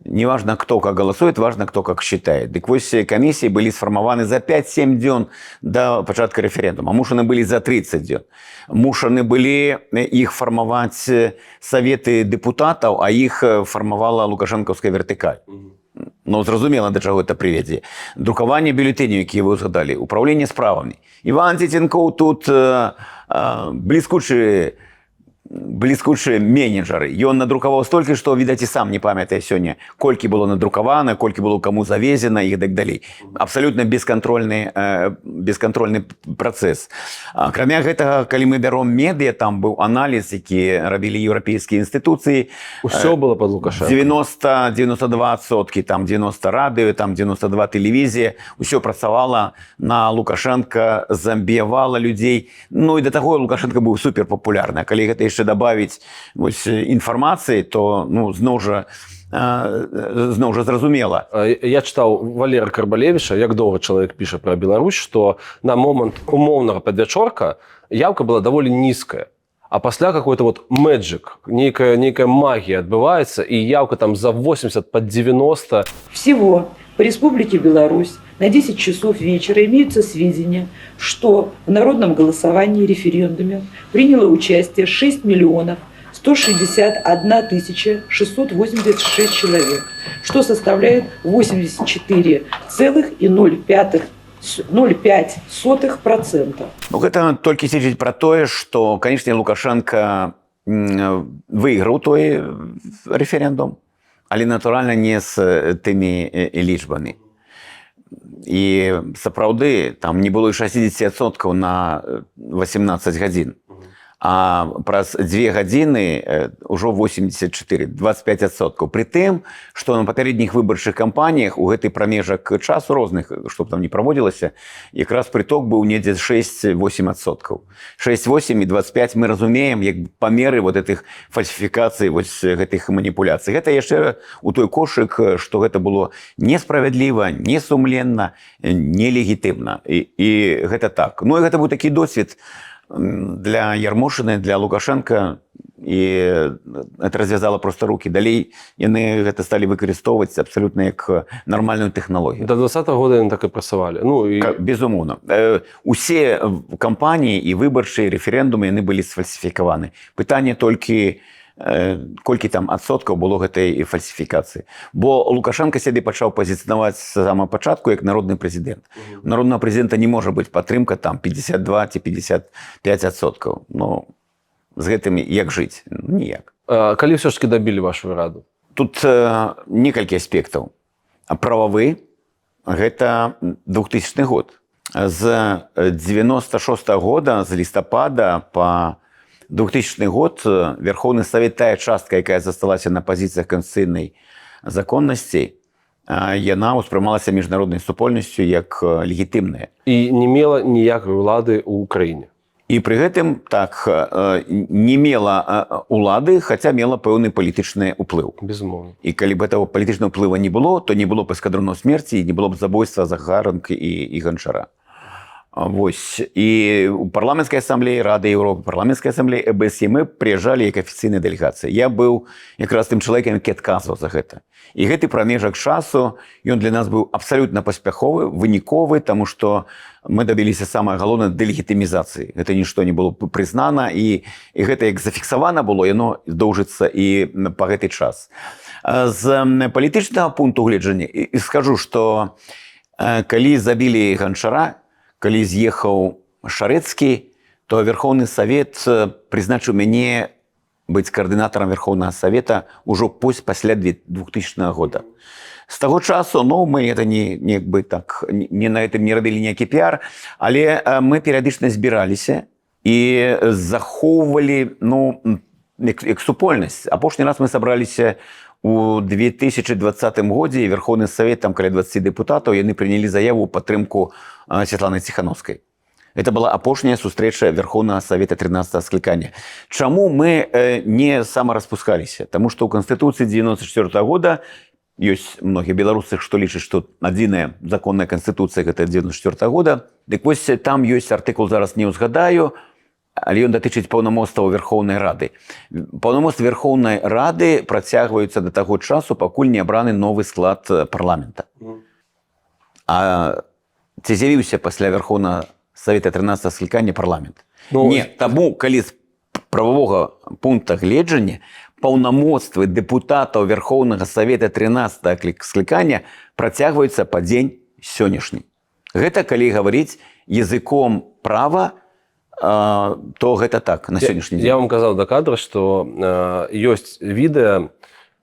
S2: неважно, кто как голосует, важно, кто как считает. Дык вось комиссии были сформованы за 5-7 дзён до початка референдума. Мушаны были за 30 дзён. Мушаны были их формовать советы депутатов, а их формовала лукашэнкаўская вертыкаль. Ну, зразумела, до чаго это прывядзе. Друкаванне бюлетэняў, якія вы узгадалі, управленне справамі. Іван Цеценкоў тут бліскучы менеджары. Ён надрукаваў столькі, што, відаць, і сам не памятае сёння, колькі было надрукавана, колькі было каму завезена і так далей. Абсалютна бескантрольны працэс. Акрамя гэтага, калі мы бяром медыа, там быў аналіз, які рабілі еўрапейскія інстытуцыі.
S1: Усё было пад Лукашенко.
S2: 92%, там 90 радыё, там 92 тэлевізія. Усё працавала на Лукашенка, замбіявала людзей. Ну і да таго Лукашенко быў суперпапулярны. Калі гэта яшчэ дабавіць інфармацыі, то зноў жа зразумела.
S1: Я чытаў Валера Карбалевіча, як доўга чалавек піша пра Беларусь, што на момант умоўнага падвячорка яўка была даволі нізкая. А пасля какой-то вот мэджик, некая магия отбывается, и явка там за 80 под 90.
S14: Всего по Республике Беларусь на 10 часов вечера имеются сведения, что в народном голосовании референдуме приняло участие 6 миллионов 161 тысяча 686 человек, что составляет 84,05%.
S2: Ну, гэта толькі сведчыць пра тое, што, канечне, Лукашенко выйграў той рэферэндум, але, натуральна, не з тымі лічбамі. І сапраўды, там не было і 60% на 18 гадзін. А праз 2 гадзіны ўжо 84, 25%. Пры тым, што на папярэдніх выбарчых кампаніях у гэты прамежак часу розных, што б там не праводзілася, якраз прыток быў недзе 6-8%. 6-8 і 25 мы разумеем, як памеры вот гэтых фальсіфікацый, гэтых маніпуляцый. Гэта яшчэ у той кошык, што гэта было несправядліва, несумленна, нелегітымна. І гэта так. Ну і гэта быў такі досвед для Ярмошины, для Лукашенко, і это развязала просто руки. Далей яны гэта сталі выкарыстоўваць абсалютна як нармальную тэхналогію.
S1: До 20-го года яны так і працавалі.
S2: Безумоўна. Усе кампаніі і выбарчыя рэферэндумы яны былі сфальсіфікаваны. Пытанне толькі колькі там адсоткаў было гэтай фальсіфікацыі. Бо Лукашенко сябе пачаў пазіцыянаваць з самага пачатку як народны прэзідэнт. У народнага прэзідэнта не можа быць падтрымка там 52 ці 55%. Ну, з гэтым як жыць? Ніяк.
S1: Калі ўсё ж таки дабілі вашу раду?
S2: Тут некалькі аспектаў. Прававы – гэта 2000 год. З 96 года, з лістапада па 2000 год Верховный Совет, тая частка, якая засталася на пазіцыях канстытуцыйнай законнасці, яна ўспрымалася міжнароднай супольнасцю як легітымная.
S1: І не мела ніякай улады ў краіне.
S2: І пры гэтым так не мела улады, хаця мела пэўны палітычны ўплыў.
S1: Безумоўна.
S2: І калі б этого палітычнага ўплыва не было, то не было б эскадрону смерці, не было б забойства Захаранкі і Ганчара. Вось. І у парламенцкай асамблеі Рады Еўропы, парламенцкай асамблеі ЭБСЕ мы прыязджалі як афіцыйная дэлегацыя. Я быў якраз тым чалавекам, які адказваў за гэта. І гэты прамежак часу, ён для нас быў абсалютна паспяховы, выніковы, таму што мы дабіліся самае галоўнае дэлегітымізацыі. Гэта нішто не было прызнана, і гэта як зафіксавана было, яно доўжыцца і па гэты час. З палітычнага пункту гледжання скажу, што калі забілі Ганчара, калі з'ехаў Шарэцкі, то Верховны Совет прызначыў мяне быць каардынатарам Верховнага Совета ўжо пасля 2000 года. З таго часу, мы это не на гэтым не рабілі ніякі піар, але мы перыядычна збіраліся і захоўвалі, як супольнасць. Апошні раз мы сабраліся у 2020 годзе, і Верховны Совет, там каля 20 депутатаў, яны прынялі заяву ў падтрымку Святланы Ціхановскай. Это была апошняя сустрэча Верховнага Совета 13-го склікання. Чаму мы не самараспускаліся? Таму што ў Канстытуцыі 94 года ёсць многія беларусы, што лічаць, што адзіная законная Канстытуцыя гэта 94 года. Дык вось там ёсць артыкул, зараз не ўзгадаю, але ён датычыць паўнамоцтваў Верхоўнай Рады. Паўнамоцтвы Верхоўнай Рады працягваюцца да таго часу, пакуль не абраны новы склад парламента. А ці з'явіўся пасля Верхоўнага Савета 13 склікання парламент? Не, таму, калі з прававога пункта гледжання паўнамоцтвы дэпутатаў Верхоўнага Савета 13 склікання працягваюцца па дзень сённяшні. Гэта калі гаварыць языком права, то гэта так, на сённяшні дзень.
S1: Я вам казаў да кадра, што ёсць відэа,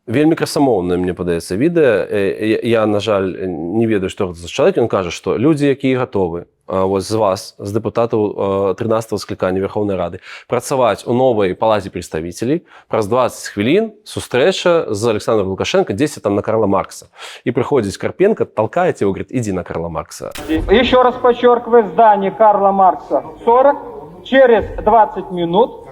S1: вельмі красамоўнае, мне падаецца, відэа. Я, на жаль, не ведаю, што гэта за чалавек. Ён кажа, што людзі, якія гатовы з вас, з дэпутатаў 13-го склікання Верхоўнай Рады, працаваць у новай палаце прадстаўніцелей, праз 20 хвілін сустрэча з Александром Лукашенко дзесьці там на Карла Маркса. І прыходзіць Карпенко, толкает его, говорит, иди на Карла Маркса.
S10: Еще раз подчеркиваю, здание Карла Маркса 40. Через 20 минут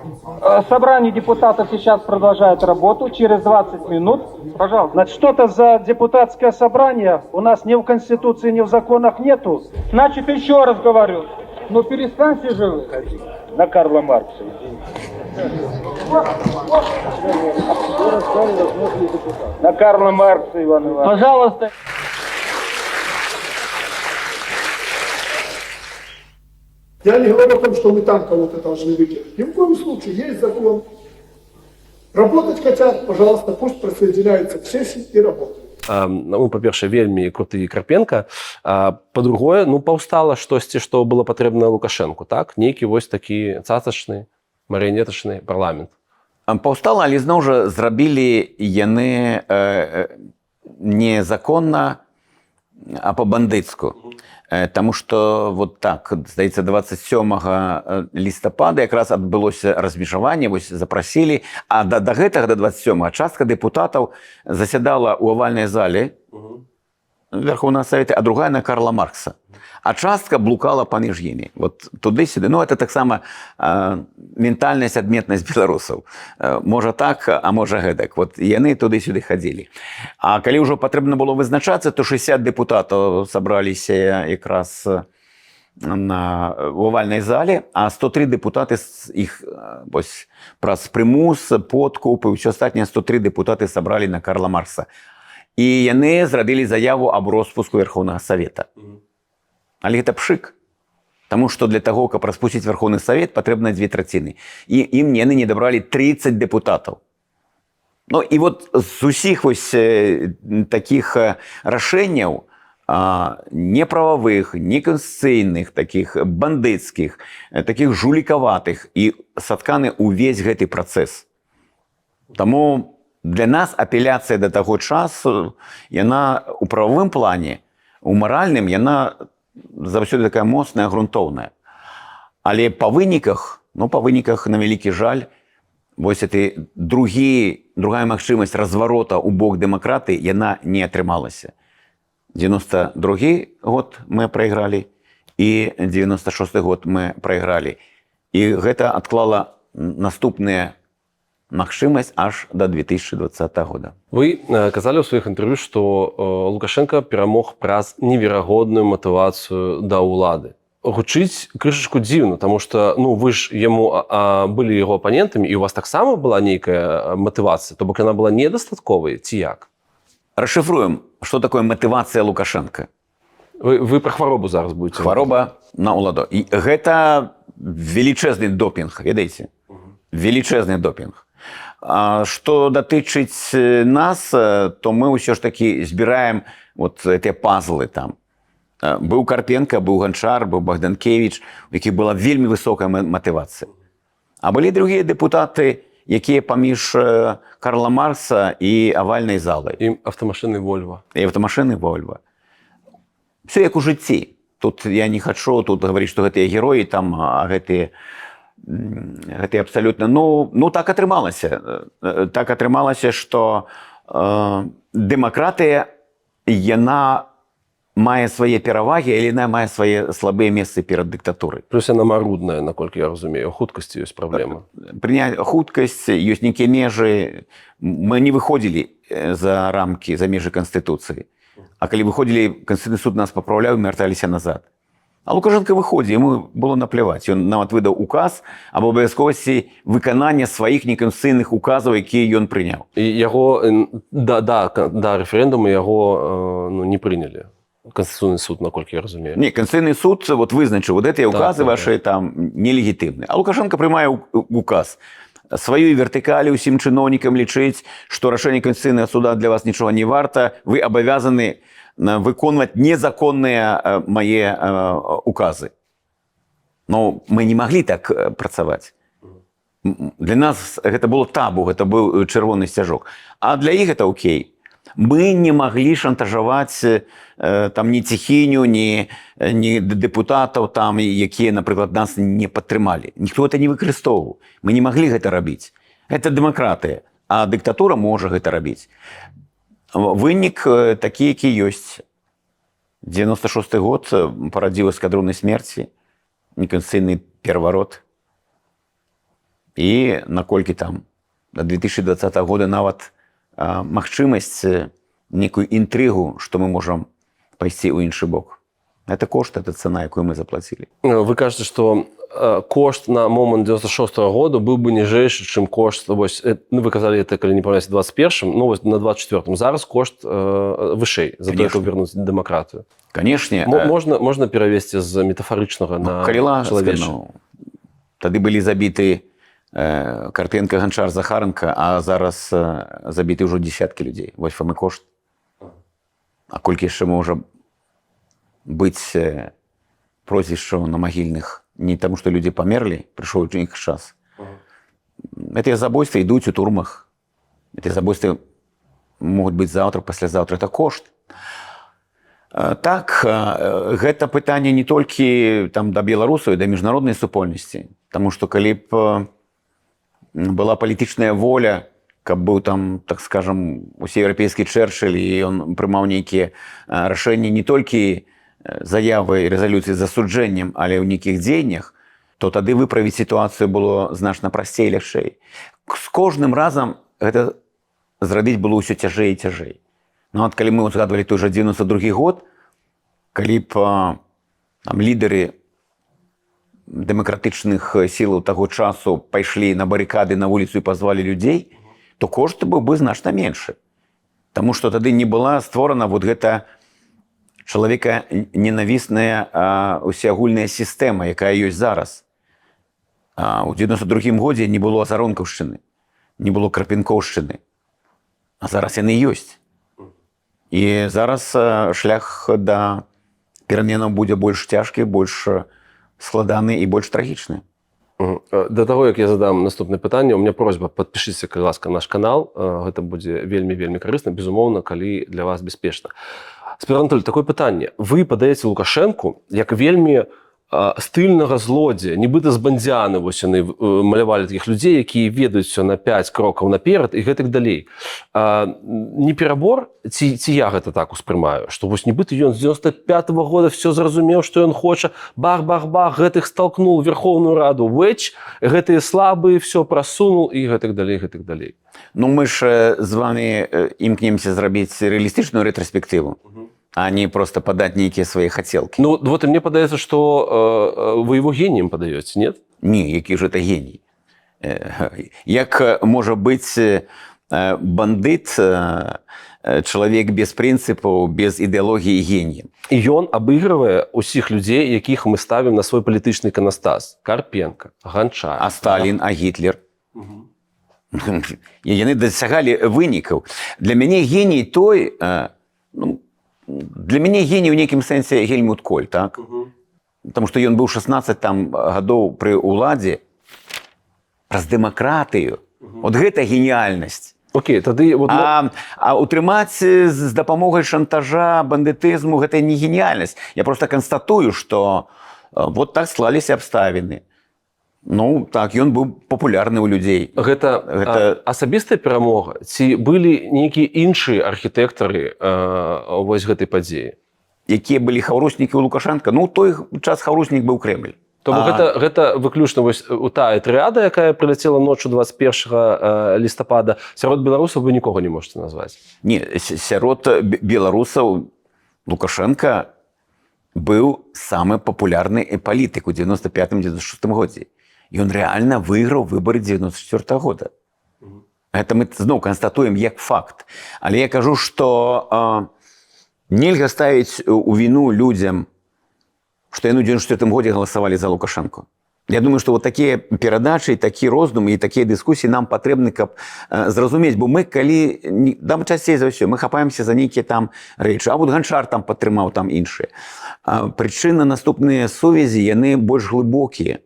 S10: собрание депутатов сейчас продолжает работу. Через 20 минут, пожалуйста. Значит, что-то за депутатское собрание у нас ни в Конституции, ни в законах нету. Значит, еще раз говорю, ну перестаньте же вы на Карла Маркса. На Карла Маркса, Иван Иванович. Пожалуйста.
S4: Я не говорю о том, что мы там кого-то должны выкинуть. Ни в коем случае. Есть закон. Работать хотят, пожалуйста, пусть присоединяются к сессии и работают.
S1: Ну, па-першае, вельмі круты Карпенко. Па-другое, ну, паўстала штосьці, што было патрэбна Лукашэнку, так? Нейкі вось такі цацачны, марыянетачны парламент.
S2: Паўстала, але зноў жа зрабілі яны незаконна, а па-бандыцку. Таму што вот так, здаецца, 27 лістапада якраз адбылося размежаванне, вось запрасілі, а да гэтага, да 27 частка дэпутатаў засядала ў авальнай зале Верховнага Савета, а другая на Карла Маркса. А частка блукала паміж імі. Вот туды-сюды. Ну, это таксама ментальнасць, адметнасць беларусаў. Можа так, а можа гэтак. Вот яны туды-сюды хадзілі. А калі ўжо патрэбна было вызначацца, то 60 дэпутатаў сабраліся якраз у авальнай зале, а 103 дэпутаты з іх вось праз прымус, подкуп і ўсё астатняе 103 дэпутаты сабралі на Карла Маркса. І яны зрабілі заяву аб роспуску Верховнага Савета. Але гэта пшык. Таму што для таго, каб распусціць Верховны Савет, патрэбна 2/3. І ім яны не дабралі 30 дэпутатаў. Ну і вот з усіх вось такіх рашэнняў неправавых, неканстытуцыйных, такіх бандыцкіх, такіх жулікаватых і сатканы ўвесь гэты працэс. Таму для нас апеляцыя да таго часу, яна ў прававым плане, у маральным, яна заўсёды такая моцная, грунтоўная. Але па выніках, на вялікі жаль, вось этой другая магчымасць разварота ў бок дэмакратыі, яна не атрымалася. 92 год мы прайгралі, і 96 год мы прайгралі. І гэта адклала наступныя магчымасць аж да 2020 года.
S1: Вы казалі ў сваіх інтэрв'ю, што Лукашенко перамог праз неверагодную матывацыю да ўлады. Гучыць крышачку дзіўна, таму што вы ж былі яго апанентамі, і у вас таксама была нейкая матывацыя, то бок яна была недастатковай, ці як?
S2: Расшифруем, што такое матывацыя Лукашенка.
S1: Вы пра хваробу зараз будзеце.
S2: Хвароба на ўладу. І гэта велічэзны допінг, ведаеце? Велічэзны допінг. Што датычыць нас, то мы ўсё ж такі збіраем вот гэтыя пазлы там. Быў Карпенка, быў Ганчар, быў Богданкевич, у якіх была вельмі высокая матывацыя. А былі другія дэпутаты, якія паміж Карла Маркса і авальнай залай.
S1: І аўтамашыны Вольва.
S2: І аўтамашыны Вольва. Всё як у жыцці. Тут я не хачу тут гаварыць, што гэтыя героі там, а гэтыя абсалютна... Ну, так атрымалася. Так атрымалася, што дэмакратыя, яна мае свае перавагі, але яна мае свае слабыя месцы перад дыктатурай.
S1: Плюс яна марудная, наколькі я разумею. Хуткасці ёсць праблема.
S2: Хуткасць, ёсць нейкія межы. Мы не выходзілі за рамкі, за межы Канстытуцыі. А калі выходзілі, Канстытуцыйны суд нас папраўляў, мы вярталіся назад. А Лукашенко выходзіць, яму было напляваць. Ён нават выдаў указ аб абавязковасці выканання сваіх неканстытуцыйных указаў, якія ён прыняў.
S1: І яго да рэферэндуму яго не прынялі. Конституционный суд, наколькі я разумею.
S2: Не, Конституционный суд вот вызначыў, вот гэтыя указы ваши там нелегітымны. А Лукашенко прымае указ. Сваёй вертыкалі ўсім чыноўнікам лічыць, што рашэнне Конституционного суда для вас нічога не варта, вы абавязаны выконваць незаконныя мае указы. Но мы не маглі так працаваць. Для нас гэта было табу, гэта быў чырвоны сцяжок. А для іх гэта окей. Мы не маглі шантажаваць там ні ціхіню, ні дэпутатаў, там, якія, напрыклад, нас не падтрымалі. Ніхто гэта не выкарыстоўваў. Мы не маглі гэта рабіць. Гэта дэмакратыя, а дыктатура можа гэта рабіць. Вынік такі, які ёсць. 96-й год парадзіў эскадроны смерці, неканстытуцыйны пераварот. І наколькі там да 2020 года нават магчымасць некую інтрыгу, што мы можам пайсці ў іншы бок. Это кошт, это цана, якую мы заплацілі.
S1: Вы кажаце, што кошт на момант 96-го году быў бы ніжэйшы, чым кошт, вось, вы казалі это, калі не памятаеце, 21-м, ну, вось, на 24-м. Зараз кошт вышэй, за тое, каб вернуць дэмакратыю.
S2: Канешне.
S1: Можна перавесці з метафарычнага на чалавечы?
S2: Тады былі забіты Карпенко, Ганчар, Захаренко, а зараз забіты ўжо десяткі людзей. Вось вам і кошт. А колькі яшчэ можа быць прозвішчаў на магільных не таму, што людзі памерлі, прыйшоў іх час. Гэтыя забойствы ідуць у турмах. Гэтыя забойствы могуць быць заўтра, паслязаўтра. Это кошт. Так, гэта пытанне не толькі там да беларусаў, да міжнароднай супольнасці. Таму што калі б была палітычная воля, каб быў там, так скажам, усееўрапейскі Чэрчыль, і ён прымаў нейкія рашэнні не толькі заявы і рэзалюцыі з засуджэннем, але ў нейкіх дзеяннях, то тады выправіць сітуацыю было значна прасцей і лягчэй. З кожным разам гэта зрабіць было ўсё цяжэй і цяжэй. Нават калі мы згадвалі той жа 92-й год, калі б там лідары дэмакратычных сілаў таго часу пайшлі на барыкады на вуліцу і пазвалі людзей, то кошт быў бы значна меншы. Таму што тады не была створана вот гэта чалавека ненавісная усеагульная сістэма, якая ёсць зараз. У 92-м годзе не было Азаронкаўшчыны, не было Крапенкоўшчыны. А зараз яны ёсць. І зараз шлях да пераменаў будзе больш цяжкі, больш складаны і больш трагічны.
S1: Да таго, як я задам наступнае пытанне, у меня просьба, падпішыцеся, калі ласка, наш канал. Гэта будзе вельмі карысна, безумоўна, калі для вас бяспечна. Спідар Анатолій, такое пытанне. Вы падаеце Лукашэнку як вельмі стыльнага злодзея, нібыта з бандзіаны, вось яны малявалі такіх людзей, якія ведаюць усё на 5 крокаў наперад і гэтак далей. Не перабор, ці я гэта так успрымаю, што вось нібыта ён з 95-го года все зразумеў, што ён хоча, бах-бах-бах, гэтых столкнул Верховную Раду, вэч, гэтыя слабыя, все прасунул і гэтак далей.
S2: Ну, мы ж з вами імкнемся зрабіць рэалістычную рэтраспектыву, а не просто падаць нейкія свае хацелкі.
S1: Ну, вот і мне падаецца, што вы его геніем падаёце, нет?
S2: Не, які ж это геній. Як можа быць бандыт, чалавек без прынцыпаў, без ідэалогіі геніем?
S1: І ён абыгрывае ўсіх людзей, якіх мы ставім на свой палітычны іканастас. Карпенка, Ганчар.
S2: А Сталін, а Гітлер? Яны дасягалі вынікаў. Для мяне геній той... Для мяне геній у нейкім сэнсе Гельмут Коль, так? Таму што ён быў 16 гадоў пры ўладзе праз дэмакратыю. От гэта геніяльнасць.
S1: Окей, тады...
S2: А утрымаць з дапамогай шантажа, бандытызму, гэта не геніяльнасць. Я проста канстатую, што вот так склаліся абставіны. Ну, так, ён быў папулярны ў людзей.
S1: Гэта асабістая перамога? Ці былі нейкія іншыя архітэктары вось гэтай падзеі?
S2: Якія былі хаўруснікі ў Лукашенка? Ну, той час хаўруснік быў Крэмль.
S1: Тому гэта выключна вось тая трыада, якая прыляцела ноччу 21 лістапада. Сярод беларусаў вы нікога не можаце назваць?
S2: Не, сярод беларусаў Лукашенка быў самы папулярны палітык у 95-96 годзе. І ён рэальна выйграў выбары 94 года. Гэта мы зноў канстатуем як факт. Але я кажу, што нельга ставіць у віну людзям, што яны ў 94 годзе галасавалі за Лукашенко. Я думаю, што вот такія перадачы, такі роздумы і такія дыскусіі нам патрэбны, каб зразумець, бо мы калі, нам часцей за ўсё, мы хапаемся за нейкія там рэчы, а вот Ганчар там падтрымаў там іншыя. Прычына наступныя сувязі, яны больш глыбокія.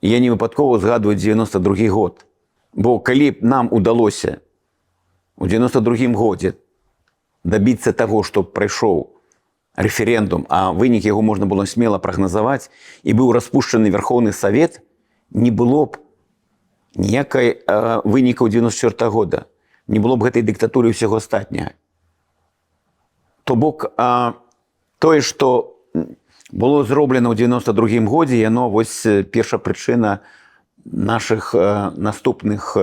S2: Я не выпадкова згадваю 92 год. Бо калі б нам удалося у 92 годзе дабіцца таго, што прайшоў референдум, а вынік яго можна было смела прагназаваць, і быў распушчаны Верховны Савет, не было б ніякай вынікаў 94 года. Не было б гэтай дыктатуры ўсяго астатняга. То бок, тое, што было зроблена ў 92 годзе, яно вось першая прычына нашых наступных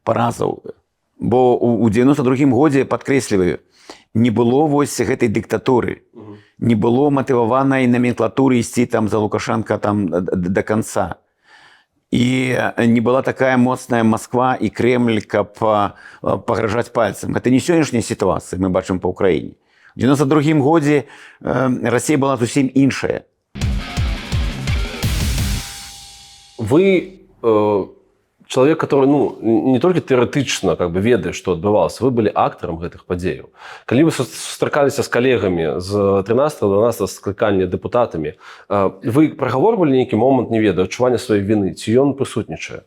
S2: паразаў. Бо у 92 годзе, падкрэсліваю, не было вось гэтай дыктатуры, не было матываванай номенклатуры ісці там за Лукашенко там до конца. І не была такая моцная Москва і Кремль, каб пагражаць пальцам. Гэта не сённяшняя сітуацыя, мы бачым па Украіне. У 92 годзе Расія была зусім іншая.
S1: Вы человек, который, не только теоретично ведае, што адбывалася, вы былі актарам гэтых падзеяў. Калі вы сустракаліся з калегамі з 13-12 склікання дэпутатамі, вы прагаворвалі нейкі момант, не ведаю, адчування сваёй віны, ці ён прысутнічае?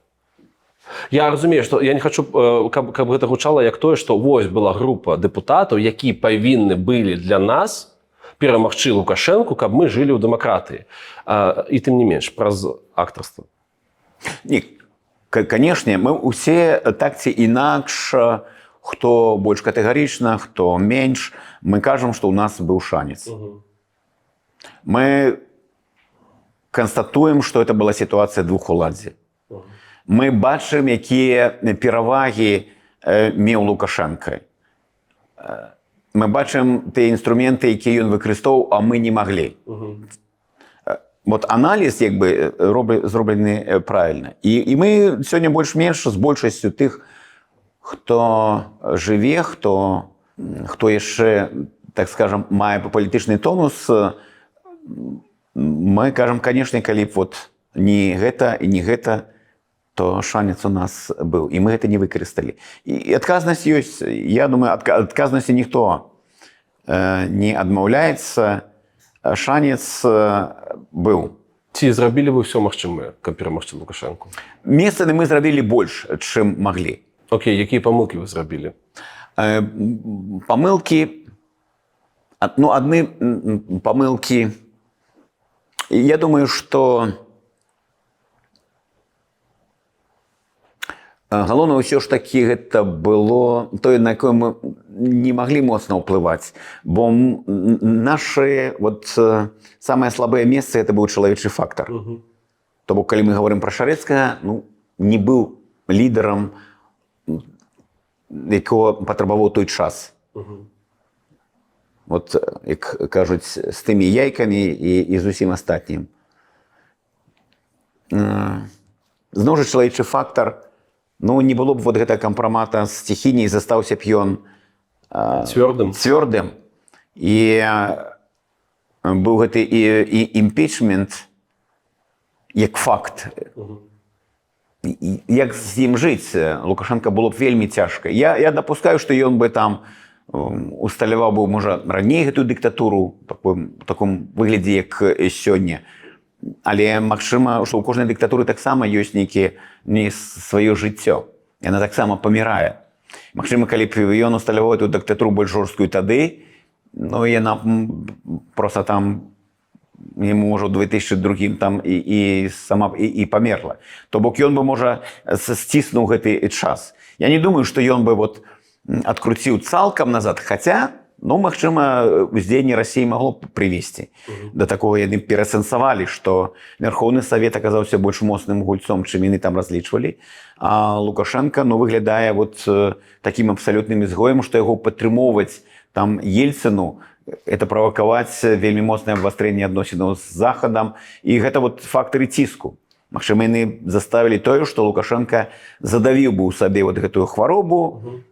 S1: Я разумею, што я не хочу, каб гэта гучала як тое, што вось была група дэпутатаў, якія павінны былі для нас перамагчы Лукашэнку, каб мы жылі ў дэмакратыі. І тым не менш, праз актарства.
S2: Не, канешне, мы ўсе так ці інакш, хто больш катэгарычна, хто менш, мы кажам, што ў нас быў шанец. Мы канстатуем, што это была сітуацыя двухуладдзя. Мы бачым, якія перавагі меў Лукашенко. Мы бачым тыя інструменты, якія ён выкарыстоўваў, а мы не маглі. Вот аналіз зроблены правильно. І мы сёння больш-менш з большасцю тых, хто жыве, хто яшчэ, так скажам, мае палітычны тонус, мы кажам, канешне, калі б не гэта і не гэта, то шанец у нас быў, і мы гэта не выкарысталі. І адказнасць ёсць, я думаю, адказнасці ніхто не адмаўляецца, шанец быў.
S1: Ці зрабілі вы ўсё магчымае, каб перамагчы Лукашэнку?
S2: Месцамі мы зрабілі больш, чым маглі.
S1: Окей, якія памылкі вы зрабілі?
S2: Памылкі, адны памылкі, я думаю, што галоўнае ўсё ж такі гэта было тое, на якое мы не маглі моцна ўплываць, бо нашы самае слабае месца это быў чалавечы фактар. То бок, калі мы гаворым пра Шарэцкага, не быў лідарам, якого патрабаваў той час. Вот, як кажуць, з тымі яйкамі і з усім астатнім. Зноў жа чалавечы фактар, не было б гэта кампрамата з стихійней, застаўся б ён цвёрдым. І быў гэты і імпічмент як факт. Як з ім жыць Лукашенка было б вельмі цяжка. Я дапускаю, што ён бы там усталяваў бы, можа, раней гэтую дыктатуру у таком выглядзе, як сёння. Але магчыма, што ў кожнай дыктатуры таксама ёсць нейкія сваё жыццё. Яна таксама памірае. Магчыма, калі б ён усталяваў эту дыктатуру больш жорсткую тады, яна проста там яму, можа, ў 2002 там і памерла. То бок ён бы, можа, сціснуў гэты час. Я не думаю, што ён бы адкруціў цалкам назад, хаця, магчыма, уздзеянне Расіі магло б прывесці да такога, яны перасэнсавалі, што Верховны Савет аказаўся больш моцным гульцом, чым яны там разлічвалі, а Лукашенко выглядае такім абсалютным ізгоем, што яго падтрымоўваць там Ельцыну это правакаваць вельмі моцнае абвастрэнне адносінаў з захадам, і гэта вот фактары ціску. Магчыма, яны заставілі тое, што Лукашенко задавіў бы ў сабе вот гэтую хваробу,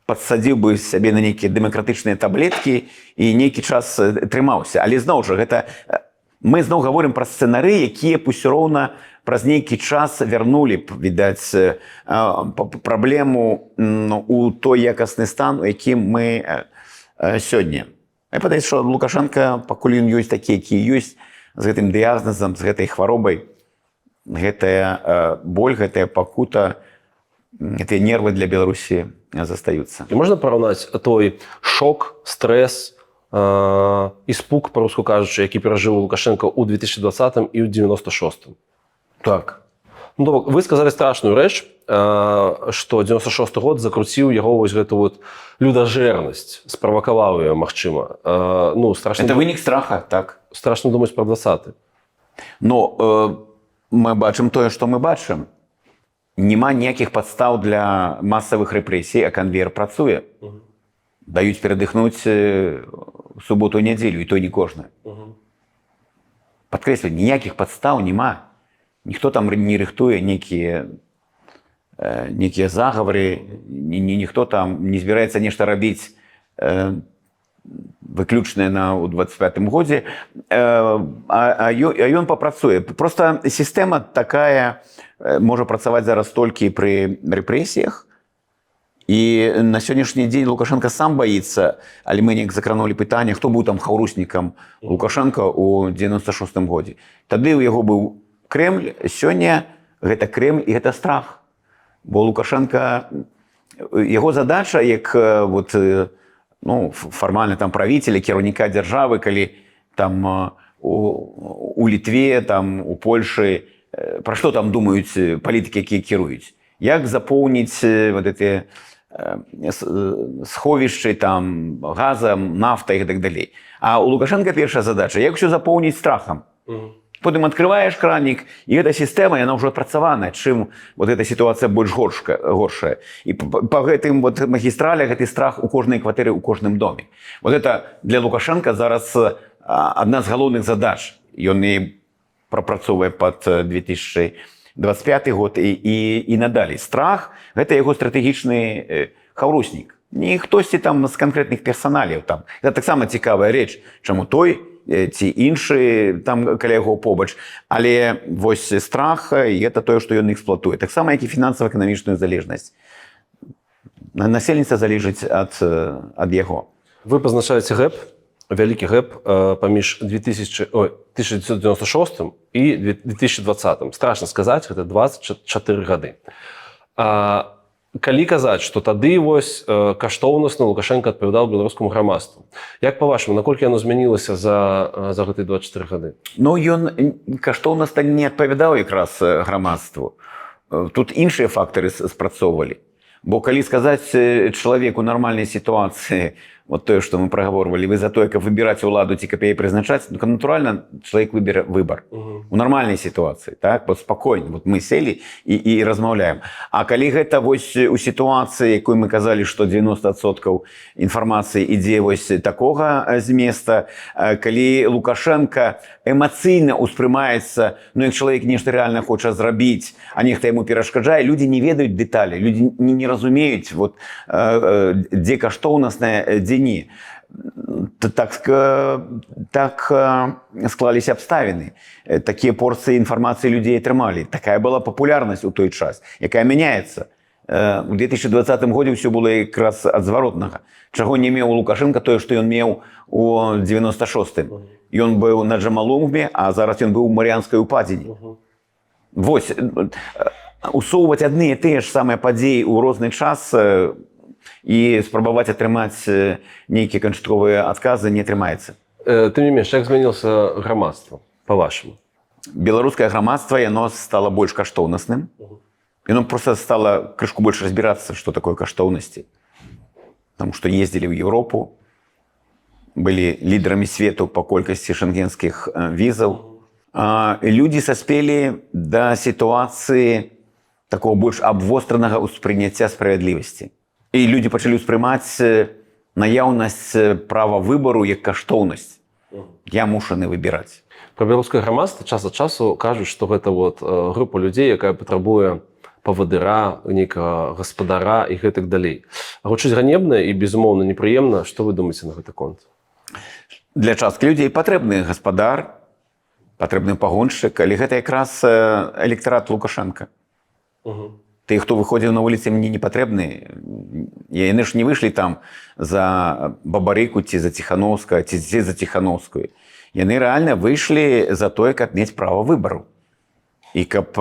S2: падсадзіў бы сябе на нейкія дэмакратычныя таблеткі і нейкі час трымаўся. Але зноў жа, гэта мы зноў гаворым пра сцэнары, якія б усё роўна праз нейкі час вярнулі б, відаць, праблему у той якасны стан, у якім мы сёння. Мне падаецца, што Лукашенко, пакуль ён ёсць такі, які ёсць, з гэтым дыягназам, з гэтай хваробай, гэтая боль, гэтая пакута, гэтыя нервы для Беларусі застаюцца.
S1: І можна параўнаць той шок, стрэс, іспуг, па-руску кажучы, які перажыў Лукашенко ў 2020 і ў 96-м?
S2: Так.
S1: Ну, вы сказалі страшную рэч, што 96-й год закруціў яго вось гэту вот людажэрнасць, справакаваў яе, магчыма. Ну, страшна...
S2: Это вынік страха, так.
S1: Страшна думаць пра 20-й.
S2: Ну, мы бачым тое, што мы бачым. Нема ніякіх падстаў для масавых рэпрэсій, а канвеер працуе. Даюць перадыхнуць суботу і нядзелю, і то не кожны. Падкрэслю, ніякіх падстаў няма. Ніхто там не рыхтуе нейкія загавары, ніхто там не збіраецца нешта рабіць выключнае ў 25-м годзе, а ён папрацуе. Проста сістэма такая можа працаваць зараз толькі пры рэпрэсіях, і на сённяшні дзень Лукашенко сам баіцца, але мы неяк закранулі пытанне, хто быў там хаўруснікам Лукашенко ў 96-м годзе. Тады ў яго быў Кремль, сёння гэта Кремль і гэта страх. Бо Лукашенко, яго задача як вот, ну, фармальна там правіцеля, кіраўніка дзяржавы, калі там у Літве, там у Польшы, пра што там думаюць палітыкі, якія кіруюць? Як запоўніць вот эти сховішчы там газам, нафтай і так далей. А у Лукашенко першая задача, як усё запоўніць страхам. Потым адкрываеш кранік, і гэта сістэма, яна ўжо адпрацаваная, чым вот эта сітуацыя больш горшая. І па гэтым вот магістралях гэты страх у кожнай кватэры, у кожным доме. Вот это для Лукашенко зараз адна з галоўных задач. Ён і прапрацоўвае пад 2025 год і надалей. Страх – гэта яго стратэгічны хаўруснік. Не хтосьці там з канкрэтных персаналів. Гэта таксама цікавая рэч, чаму той ці іншы там каля яго побач. Але вось страх – гэта тое, што ён эксплуатуе. Таксама, як і фінансава-эканамічную залежнасць. Насельніцтва залежыць ад яго.
S1: Вы пазначаеце гэп, вялікі гэп паміж 1996 і 2020. Страшна сказаць, гэта 24 гады. Калі казаць, што тады вось каштоўнасна Лукашенко адпавядаў беларускаму грамадству. Як па-вашаму, наколькі яно змянілася за гэтыя 24 гады?
S2: Ну, ён каштоўнасна не адпавядаў якраз грамадству. Тут іншыя фактары спрацоўвалі. Бо калі сказаць чалавеку нармальнай сітуацыі, вот тое, што мы прагаворвалі, вы за тое, каб выбіраць уладу ці каб яе прызначаць, ну, натуральна, чалавек выберэ выбар. У нармальнай сітуацыі, так, вот спакойна, вот мы селі і размаўляем. А калі гэта вось у сітуацыі, якой мы казалі, што 90% інфармацыі ідзе вось такога зместа, калі Лукашенко эмацыйна ўспрымаецца, ну, як чалавек нешта рэальна хоча зрабіць, а нехта яму перашкаджае, людзі не ведаюць дэталі, людзі не разумеюць, вот, дзе каштоўнасная, дзе не. Так склаліся абставіны. Такія порцыі інфармацыі людзей атрымалі. Такая была папулярнасць у той час, якая мяняецца. У 2020 годзе ўсё было якраз ад зваротнага. Чаго не меў Лукашенко, тое, што ён меў у 96-м. Ён быў на Джамалунгме, а зараз ён быў у Марыянскай упадзіне. Вось, усоўваць адны і тыя ж самыя падзеі ў розны час і спрабаваць атрымаць нейкія канчатковыя адказы не атрымаецца.
S1: Тым не менш, як змянілася грамадства, па-вашаму?
S2: Беларускае грамадства, яно стала больш каштоўнасным. Яно проста стала крышку больш разбірацца, што такое каштоўнасці. Таму што ездзілі ў Еўропу, былі лідарамі свету па колькасці шэнгенскіх візаў. Людзі саспелі да сітуацыі такого больш абвостранага ўспрыняцця справядлівасці. І людзі пачалі ўспрымаць наяўнасць права выбару як каштоўнасць. Я мушаны выбіраць.
S1: Пра беларускае грамадства час ад часу кажуць, што гэта група людзей, якая патрабуе павадыра, нейкага гаспадара і гэтак далей. Гучыць ганебна і, безумоўна, непрыемна. Што вы думаеце на гэты конт?
S2: Для часткі людзей патрэбны гаспадар, патрэбны пагоншчык, але гэта якраз электарат Лукашенка. Тыя, хто выходзіў на вуліцы, мне не патрэбны. Яны ж не выйшлі там за Бабарыку ці за Ціхановскага, ці за Ціхановскую. Яны рэальна выйшлі за тое, каб мець права выбару. І каб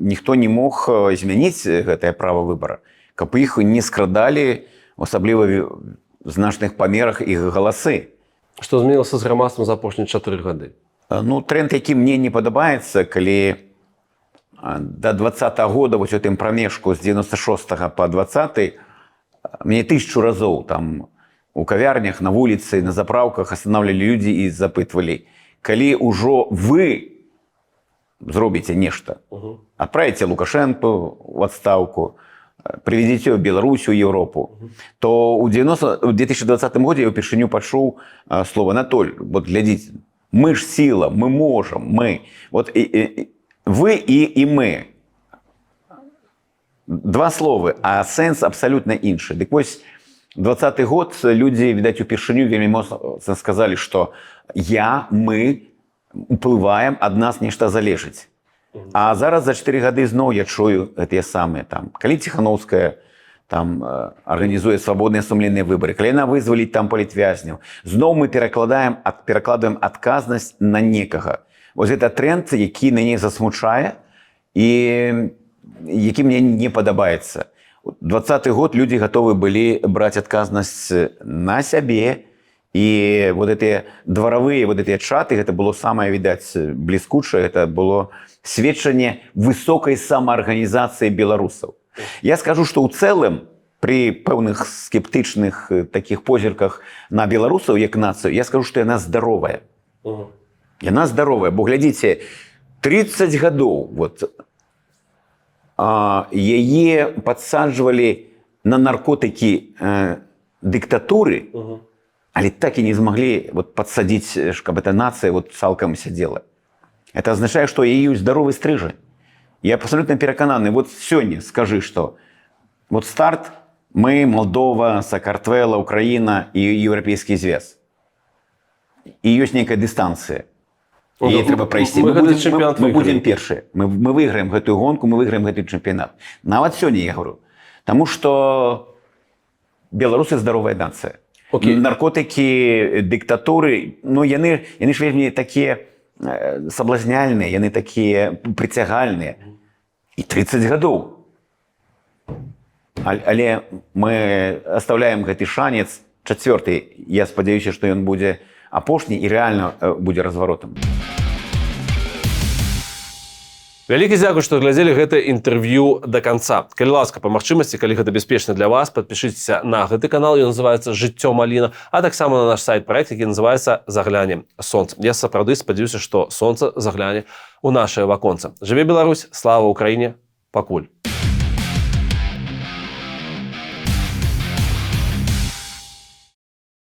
S2: ніхто не мог змяніць гэтае права выбара. Каб іх не скрадалі, асабліва в значных памерах іх галасы.
S1: Што змянілася з грамадствам за апошнія 4 гады?
S2: Тренд, які мне не падабаецца, калі до 20-го года, вось у тым прамежку з 96-го по 20-й, мне 1000 разоў там у кавярнях, на вуліцы, на заправках останавливали людзі і запытвалі, калі ўжо вы зробіце нешта, адправіце Лукашенко в адстаўку, приведзіце Беларусь у Европу, то ў 2020 годзе я ўпершыню пачуў слово «Анатоль», вот глядзіце, мы ж сила, мы можем, мы. Вот вы и мы. Два слова, а сэнс абсолютно іншы. Дык вось, 20-й год людзі, відаць, упершыню вельмі моцна сказалі, што мы уплываем, ад нас нешта залежыць. А зараз за 4 гады зноў я чую гэтыя самыя там. Калі Ціхановская там арганізуе свабодныя сумленныя выбары, калі яна вызваліць там палітвязняў, зноў мы перакладаем адказнасць на некага. Вось гэта тренд, які мяне засмучае і які мне не падабаецца. 20-й год людзі гатовы былі браць адказнасць на сябе, і вот гэтыя дваравыя, вот гэтыя чаты, гэта было самае, відаць, бліскучае, гэта было сведчанне высокай самаарганізацыі беларусаў. Я скажу, што ў цэлым, пры пэўных скептычных такіх позірках на беларусаў як нацыю, я скажу, што яна здаровая. Яна здаровая, бо глядзіце, 30 гадоў яе падсаджвалі на наркотыкі дыктатуры, але так і не змаглі падсадзіць, каб эта нацыя цалкам сядзела. Это азначае, што яе ёсць здаровы стрыжань. Я абсолютно перакананы, сёння скажы, што старт, мы, Молдова, Сакартвела, Украіна і Еўрапейскі звяз. І ёсць нейкая дыстанцыя. Яе трэба прайсці. Мы будзем першыя. Мы выйграем гэтую гонку, мы выйграем гэты чэмпіянат. Нават сёння я говорю. Таму што беларусы здаровая нацыя. Наркотыкі, дыктатуры, яны ж вельмі такія саблазняльныя, яны такія прыцягальныя. І 30 гадоў. Але мы оставляем гэты шанец, 4-й, я спадзяюся, што ён будзе апошні і рэальна будзе разваротам.
S1: Вялікі дзякуй, што глядзелі гэта інтэрв'ю да канца. Калі ласка, па магчымасці, калі гэта бяспечна для вас, падпішыцеся на гэты канал, ён называецца «Жыццё Маліна», а таксама на наш сайт-праект, які называецца «Загляне сонца». Я сапраўды спадзяюся, што сонца загляне ў нашае ваконца. Жыве Беларусь, слава Украіне, пакуль.